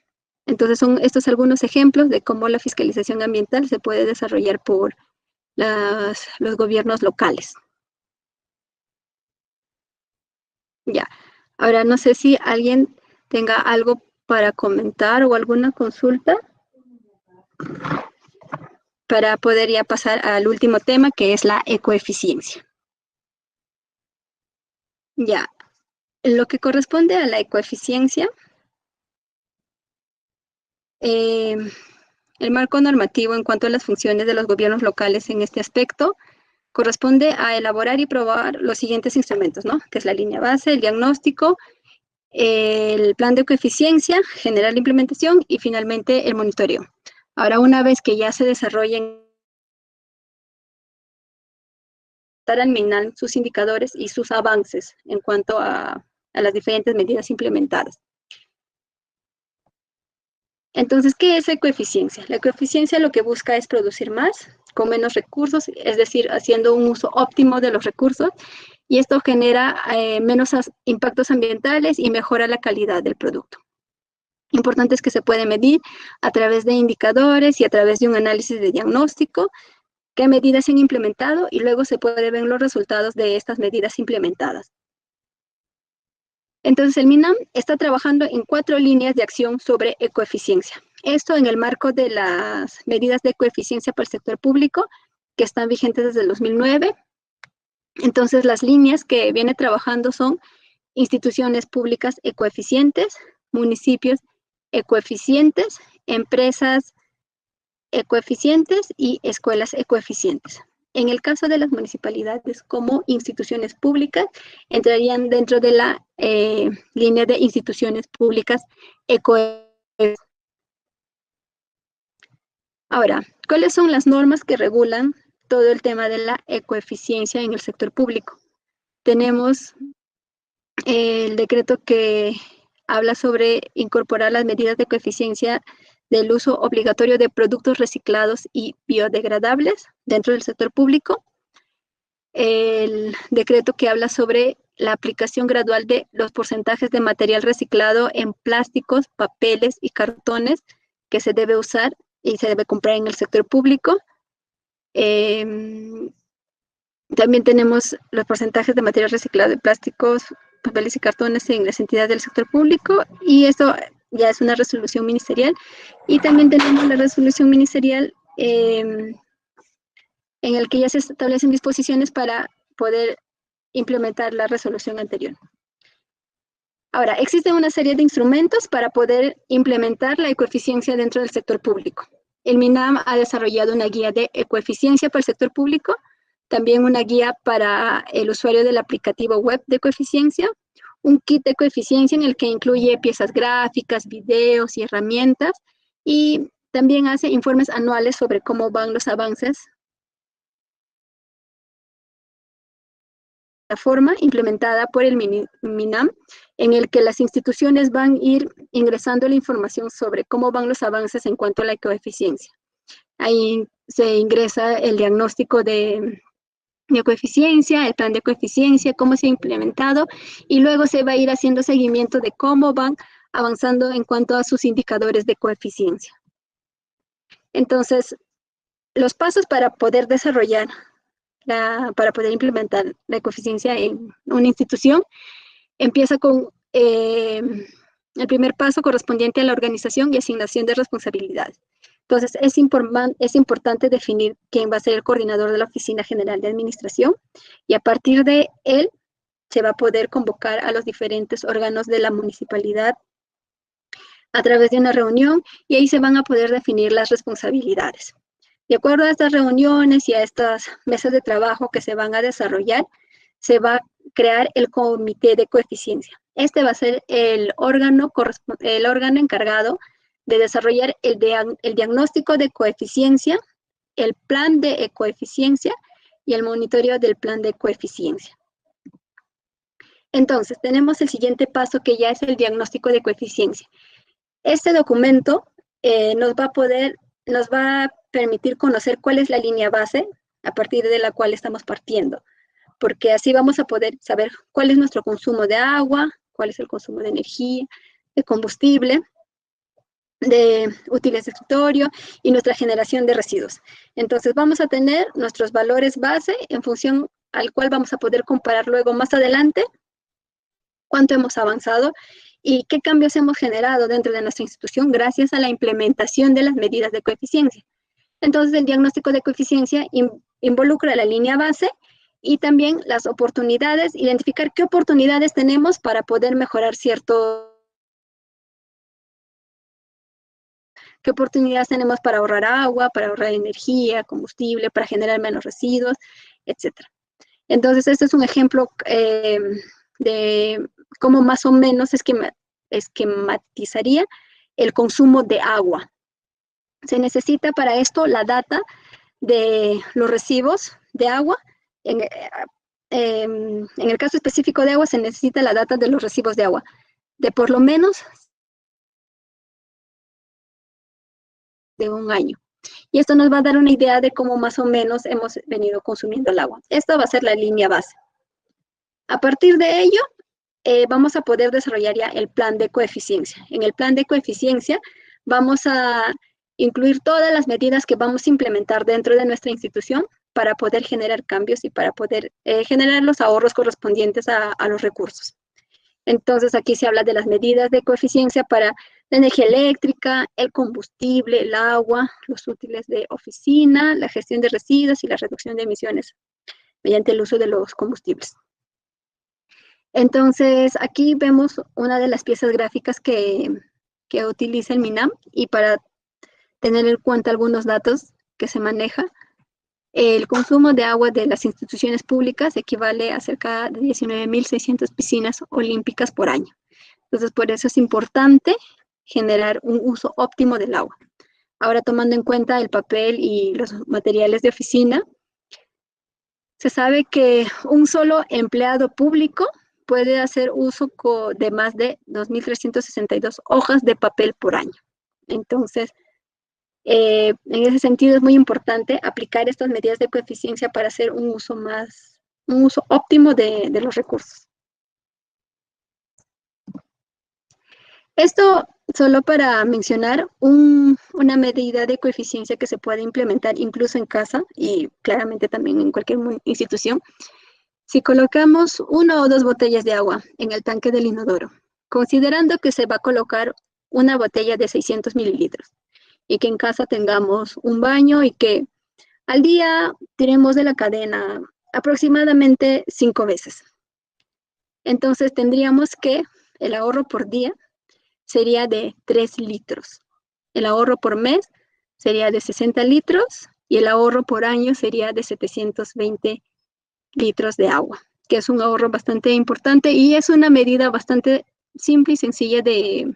Entonces, son estos algunos ejemplos de cómo la fiscalización ambiental se puede desarrollar por los gobiernos locales. Ya, ahora no sé si alguien tenga algo para comentar o alguna consulta para poder ya pasar al último tema, que es la ecoeficiencia. Ya, en lo que corresponde a la ecoeficiencia, el marco normativo en cuanto a las funciones de los gobiernos locales en este aspecto corresponde a elaborar y probar los siguientes instrumentos, ¿no? Que es la línea base, el diagnóstico, el plan de ecoeficiencia, generar la implementación y finalmente el monitoreo. Ahora, una vez que ya se desarrollen sus indicadores y sus avances en cuanto a las diferentes medidas implementadas. Entonces, ¿qué es ecoeficiencia? La ecoeficiencia lo que busca es producir más con menos recursos, es decir, haciendo un uso óptimo de los recursos, y esto genera menos impactos ambientales y mejora la calidad del producto. Importante es que se puede medir a través de indicadores y a través de un análisis de diagnóstico qué medidas se han implementado y luego se puede ver los resultados de estas medidas implementadas. Entonces, el MINAM está trabajando en 4 líneas de acción sobre ecoeficiencia. Esto en el marco de las medidas de ecoeficiencia para el sector público, que están vigentes desde el 2009. Entonces, las líneas que viene trabajando son instituciones públicas ecoeficientes, municipios ecoeficientes, empresas ecoeficientes y escuelas ecoeficientes. En el caso de las municipalidades como instituciones públicas, entrarían dentro de la línea de instituciones públicas ecoeficientes. Ahora, ¿cuáles son las normas que regulan todo el tema de la ecoeficiencia en el sector público? Tenemos el decreto que habla sobre incorporar las medidas de ecoeficiencia del uso obligatorio de productos reciclados y biodegradables dentro del sector público. El decreto que habla sobre la aplicación gradual de los porcentajes de material reciclado en plásticos, papeles y cartones que se debe usar y se debe comprar en el sector público. También tenemos los porcentajes de material reciclado de plásticos, papeles y cartones en las entidades del sector público, y esto ya es una resolución ministerial. Y también tenemos la resolución ministerial en el que ya se establecen disposiciones para poder implementar la resolución anterior. Ahora, existen una serie de instrumentos para poder implementar la ecoeficiencia dentro del sector público. El MINAM ha desarrollado una guía de ecoeficiencia para el sector público, también una guía para el usuario del aplicativo web de ecoeficiencia, un kit de ecoeficiencia en el que incluye piezas gráficas, videos y herramientas, y también hace informes anuales sobre cómo van los avances. La forma implementada por el MINAM, en el que las instituciones van a ir ingresando la información sobre cómo van los avances en cuanto a la ecoeficiencia. Ahí se ingresa el diagnóstico de ecoeficiencia, el plan de ecoeficiencia, cómo se ha implementado, y luego se va a ir haciendo seguimiento de cómo van avanzando en cuanto a sus indicadores de ecoeficiencia. Entonces, los pasos para poder desarrollar, para poder implementar la ecoeficiencia en una institución, empieza con el primer paso correspondiente a la organización y asignación de responsabilidades. Entonces, es importante definir quién va a ser el coordinador de la Oficina General de Administración, y a partir de él se va a poder convocar a los diferentes órganos de la municipalidad a través de una reunión, y ahí se van a poder definir las responsabilidades. De acuerdo a estas reuniones y a estas mesas de trabajo que se van a desarrollar, se va a crear el comité de ecoeficiencia. Este va a ser el órgano encargado de desarrollar el diagnóstico de ecoeficiencia, el plan de ecoeficiencia y el monitoreo del plan de ecoeficiencia. Entonces, tenemos el siguiente paso, que ya es el diagnóstico de ecoeficiencia. Este documento nos va a permitir conocer cuál es la línea base a partir de la cual estamos partiendo, porque así vamos a poder saber cuál es nuestro consumo de agua, cuál es el consumo de energía, de combustible, de útiles de escritorio y nuestra generación de residuos. Entonces vamos a tener nuestros valores base en función al cual vamos a poder comparar luego más adelante cuánto hemos avanzado y qué cambios hemos generado dentro de nuestra institución gracias a la implementación de las medidas de coeficiencia. Entonces, el diagnóstico de coeficiencia involucra la línea base y también las oportunidades, identificar qué oportunidades tenemos para poder mejorar qué oportunidades tenemos para ahorrar agua, para ahorrar energía, combustible, para generar menos residuos, etc. Entonces, este es un ejemplo de cómo más o menos esquematizaría el consumo de agua. Se necesita para esto la data de los recibos de agua. En el caso específico de agua, se necesita la data de los recibos de agua, de por lo menos de un año. Y esto nos va a dar una idea de cómo más o menos hemos venido consumiendo el agua. Esta va a ser la línea base. A partir de ello, vamos a poder desarrollar ya el plan de coeficiencia. En el plan de coeficiencia vamos a incluir todas las medidas que vamos a implementar dentro de nuestra institución para poder generar cambios y para poder generar los ahorros correspondientes a los recursos. Entonces, aquí se habla de las medidas de coeficiencia para la energía eléctrica, el combustible, el agua, los útiles de oficina, la gestión de residuos y la reducción de emisiones mediante el uso de los combustibles. Entonces, aquí vemos una de las piezas gráficas que utiliza el MINAM, y para tener en cuenta algunos datos que se maneja, el consumo de agua de las instituciones públicas equivale a cerca de 19.600 piscinas olímpicas por año. Entonces, por eso es importante generar un uso óptimo del agua. Ahora, tomando en cuenta el papel y los materiales de oficina, se sabe que un solo empleado público puede hacer uso de más de 2.362 hojas de papel por año. Entonces, en ese sentido es muy importante aplicar estas medidas de coeficiencia para hacer un uso óptimo de los recursos. Esto solo para mencionar una medida de coeficiencia que se puede implementar incluso en casa y claramente también en cualquier institución. Si colocamos 1 o 2 botellas de agua en el tanque del inodoro, considerando que se va a colocar una botella de 600 mililitros y que en casa tengamos un baño y que al día tiremos de la cadena aproximadamente 5 veces. Entonces tendríamos que el ahorro por día sería de 3 litros. El ahorro por mes sería de 60 litros y el ahorro por año sería de 720 litros de agua, que es un ahorro bastante importante y es una medida bastante simple y sencilla de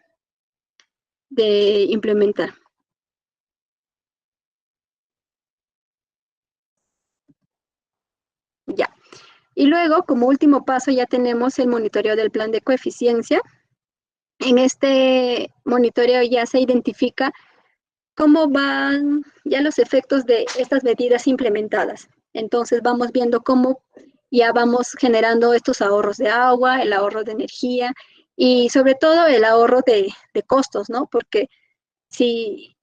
implementar. Ya. Y luego, como último paso, ya tenemos el monitoreo del plan de coeficiencia. En este monitoreo ya se identifica cómo van ya los efectos de estas medidas implementadas. Entonces vamos viendo cómo ya vamos generando estos ahorros de agua, el ahorro de energía y sobre todo el ahorro de costos, ¿no? Porque si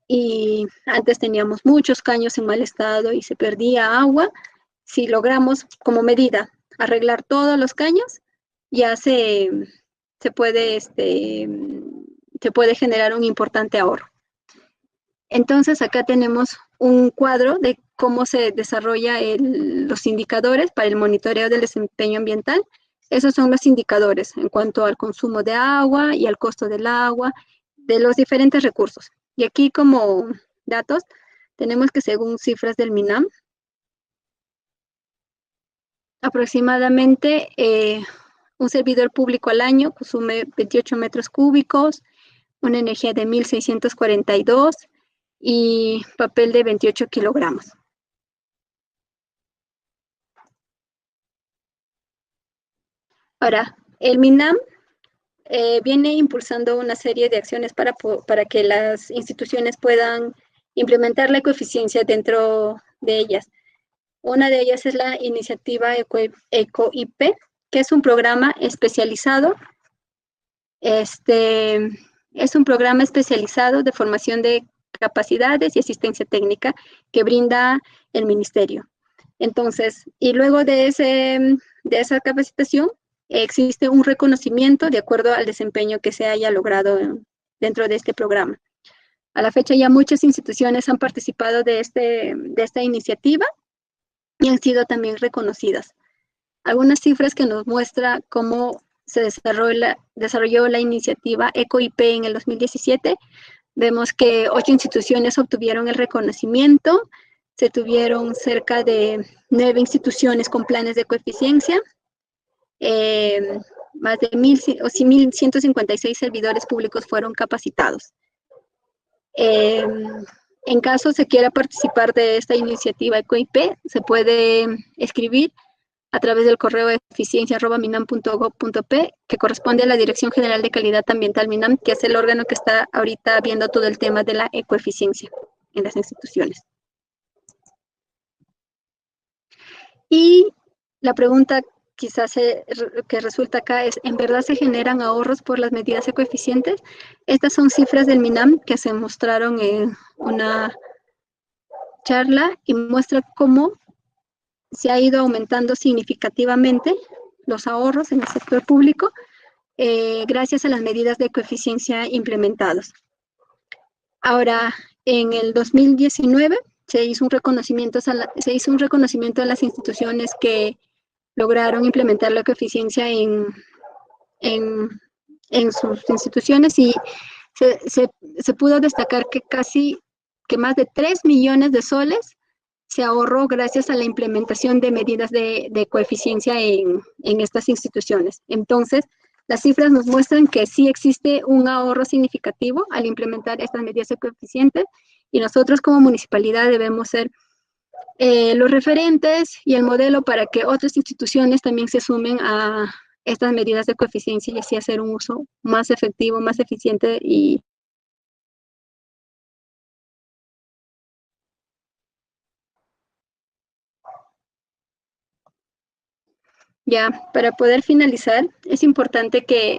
antes teníamos muchos caños en mal estado y se perdía agua, si logramos como medida arreglar todos los caños, ya se puede generar un importante ahorro. Entonces, acá tenemos un cuadro de cómo se desarrolla los indicadores para el monitoreo del desempeño ambiental. Esos son los indicadores en cuanto al consumo de agua y al costo del agua, de los diferentes recursos. Y aquí como datos, tenemos que según cifras del MINAM, aproximadamente un servidor público al año consume 28 metros cúbicos, una energía de 1.642 y papel de 28 kilogramos. Ahora, el MINAM viene impulsando una serie de acciones para que las instituciones puedan implementar la ecoeficiencia dentro de ellas. Una de ellas es la iniciativa EcoIP, que es un programa especializado. Es un programa especializado de formación de capacidades y asistencia técnica que brinda el ministerio. Entonces, y luego de esa capacitación, existe un reconocimiento de acuerdo al desempeño que se haya logrado dentro de este programa. A la fecha ya muchas instituciones han participado de esta iniciativa y han sido también reconocidas. Algunas cifras que nos muestra cómo se desarrolló la iniciativa EcoIP en el 2017. Vemos que 8 instituciones obtuvieron el reconocimiento, se tuvieron cerca de 9 instituciones con planes de coeficiencia, más de 1.156 servidores públicos fueron capacitados. En caso se quiera participar de esta iniciativa EcoIP, se puede escribir a través del correo eficiencia@minam.gov.p, que corresponde a la Dirección General de Calidad Ambiental MINAM, que es el órgano que está ahorita viendo todo el tema de la ecoeficiencia en las instituciones. Y la pregunta quizás que resulta acá es, ¿en verdad se generan ahorros por las medidas ecoeficientes? Estas son cifras del MINAM que se mostraron en una charla y muestra cómo se ha ido aumentando significativamente los ahorros en el sector público gracias a las medidas de coeficiencia implementadas. Ahora, en el 2019 se hizo un reconocimiento a las instituciones que lograron implementar la coeficiencia en sus instituciones y se pudo destacar que más de 3 millones de soles se ahorró gracias a la implementación de medidas de coeficiencia en estas instituciones. Entonces, las cifras nos muestran que sí existe un ahorro significativo al implementar estas medidas de coeficiente y nosotros como municipalidad debemos ser los referentes y el modelo para que otras instituciones también se sumen a estas medidas de coeficiencia y así hacer un uso más efectivo, más eficiente y ya, para poder finalizar, es importante que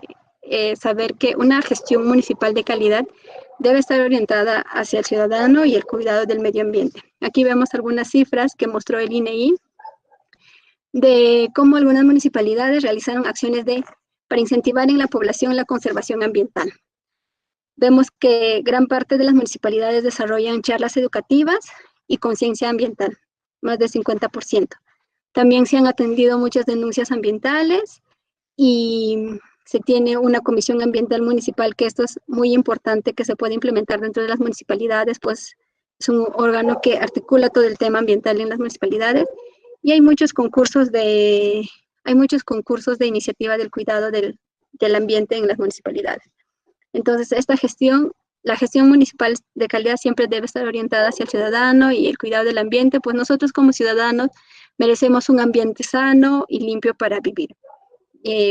saber que una gestión municipal de calidad debe estar orientada hacia el ciudadano y el cuidado del medio ambiente. Aquí vemos algunas cifras que mostró el INEI de cómo algunas municipalidades realizaron acciones para incentivar en la población la conservación ambiental. Vemos que gran parte de las municipalidades desarrollan charlas educativas y conciencia ambiental, más del 50%. También se han atendido muchas denuncias ambientales y se tiene una comisión ambiental municipal, que esto es muy importante que se pueda implementar dentro de las municipalidades, pues es un órgano que articula todo el tema ambiental en las municipalidades y hay muchos concursos de iniciativa del cuidado del ambiente en las municipalidades. Entonces, la gestión municipal de calidad siempre debe estar orientada hacia el ciudadano y el cuidado del ambiente, pues nosotros como ciudadanos merecemos un ambiente sano y limpio para vivir.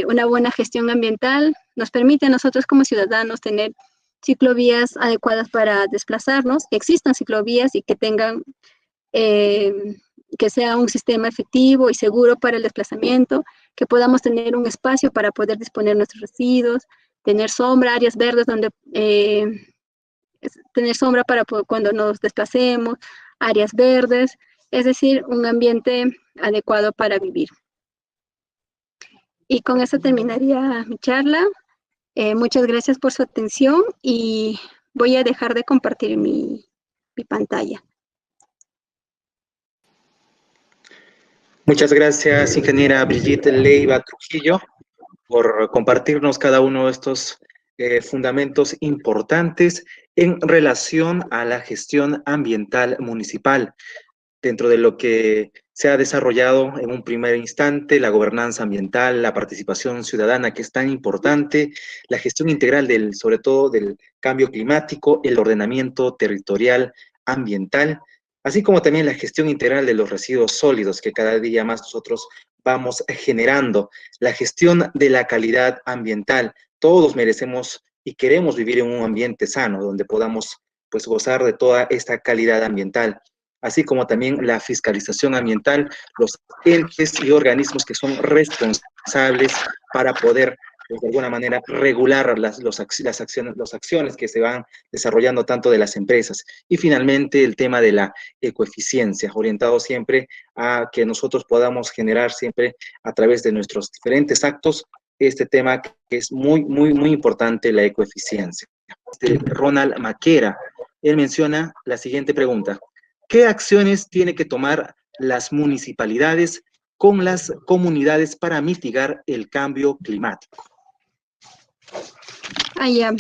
Una buena gestión ambiental nos permite a nosotros como ciudadanos tener ciclovías adecuadas para desplazarnos, que existan ciclovías y que tengan, que sea un sistema efectivo y seguro para el desplazamiento, que podamos tener un espacio para poder disponer nuestros residuos, tener sombra, áreas verdes donde tener sombra para cuando nos desplacemos, áreas verdes, es decir, un ambiente adecuado para vivir. Y con eso terminaría mi charla. Muchas gracias por su atención y voy a dejar de compartir mi pantalla. Muchas gracias, ingeniera Brigitte Leiva Trujillo, por compartirnos cada uno de estos fundamentos importantes en relación a la gestión ambiental municipal, dentro de lo que se ha desarrollado en un primer instante, la gobernanza ambiental, la participación ciudadana, que es tan importante, la gestión integral sobre todo del cambio climático, el ordenamiento territorial ambiental, así como también la gestión integral de los residuos sólidos que cada día más nosotros vamos generando, la gestión de la calidad ambiental. Todos merecemos y queremos vivir en un ambiente sano, donde podamos pues gozar de toda esta calidad ambiental, así como también la fiscalización ambiental, los entes y organismos que son responsables para poder, pues, de alguna manera, regular las acciones que se van desarrollando tanto de las empresas. Y finalmente, el tema de la ecoeficiencia, orientado siempre a que nosotros podamos generar siempre a través de nuestros diferentes actos este tema que es muy, muy, muy importante, la ecoeficiencia. Ronald Maquera, él menciona la siguiente pregunta: ¿qué acciones tiene que tomar las municipalidades con las comunidades para mitigar el cambio climático? Ya.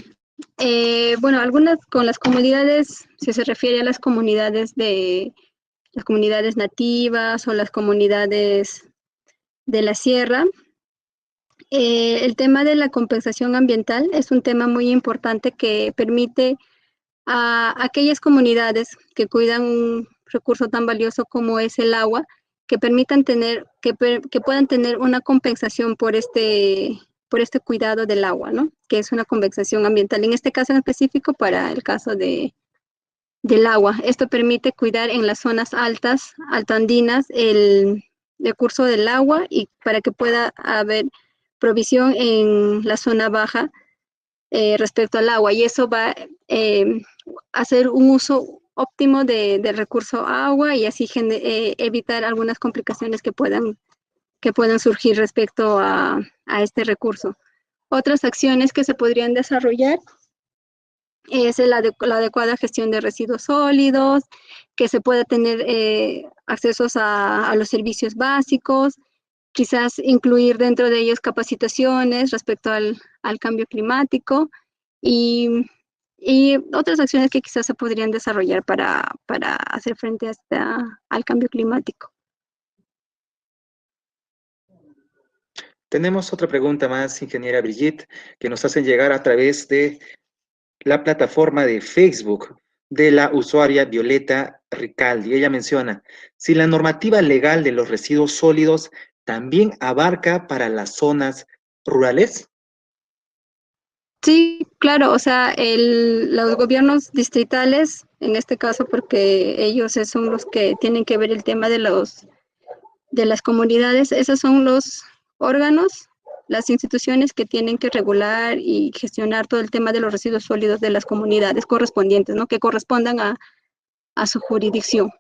Bueno, algunas con las comunidades, si se refiere a las comunidades nativas o las comunidades de la sierra, el tema de la compensación ambiental es un tema muy importante que permite a aquellas comunidades que cuidan un recurso tan valioso como es el agua, que permitan que puedan tener una compensación por este cuidado del agua, ¿no? Que es una compensación ambiental, en este caso en específico para el caso del agua. Esto permite cuidar en las zonas altoandinas, el curso del agua y para que pueda haber provisión en la zona baja respecto al agua. Y eso va a hacer un uso óptimo del recurso agua y así evitar algunas complicaciones que puedan surgir respecto a este recurso. Otras acciones que se podrían desarrollar es la adecuada gestión de residuos sólidos, que se pueda tener accesos a los servicios básicos, quizás incluir dentro de ellos capacitaciones respecto al cambio climático y otras acciones que quizás se podrían desarrollar para hacer frente al cambio climático. Tenemos otra pregunta más, ingeniera Brigitte, que nos hacen llegar a través de la plataforma de Facebook. de la usuaria Violeta Ricaldi. Ella menciona, si la normativa legal de los residuos sólidos también abarca para las zonas rurales. Sí, claro, o sea, los gobiernos distritales, en este caso, porque ellos son los que tienen que ver el tema de las comunidades, esos son los órganos, las instituciones que tienen que regular y gestionar todo el tema de los residuos sólidos de las comunidades correspondientes, ¿no? Que correspondan a su jurisdicción.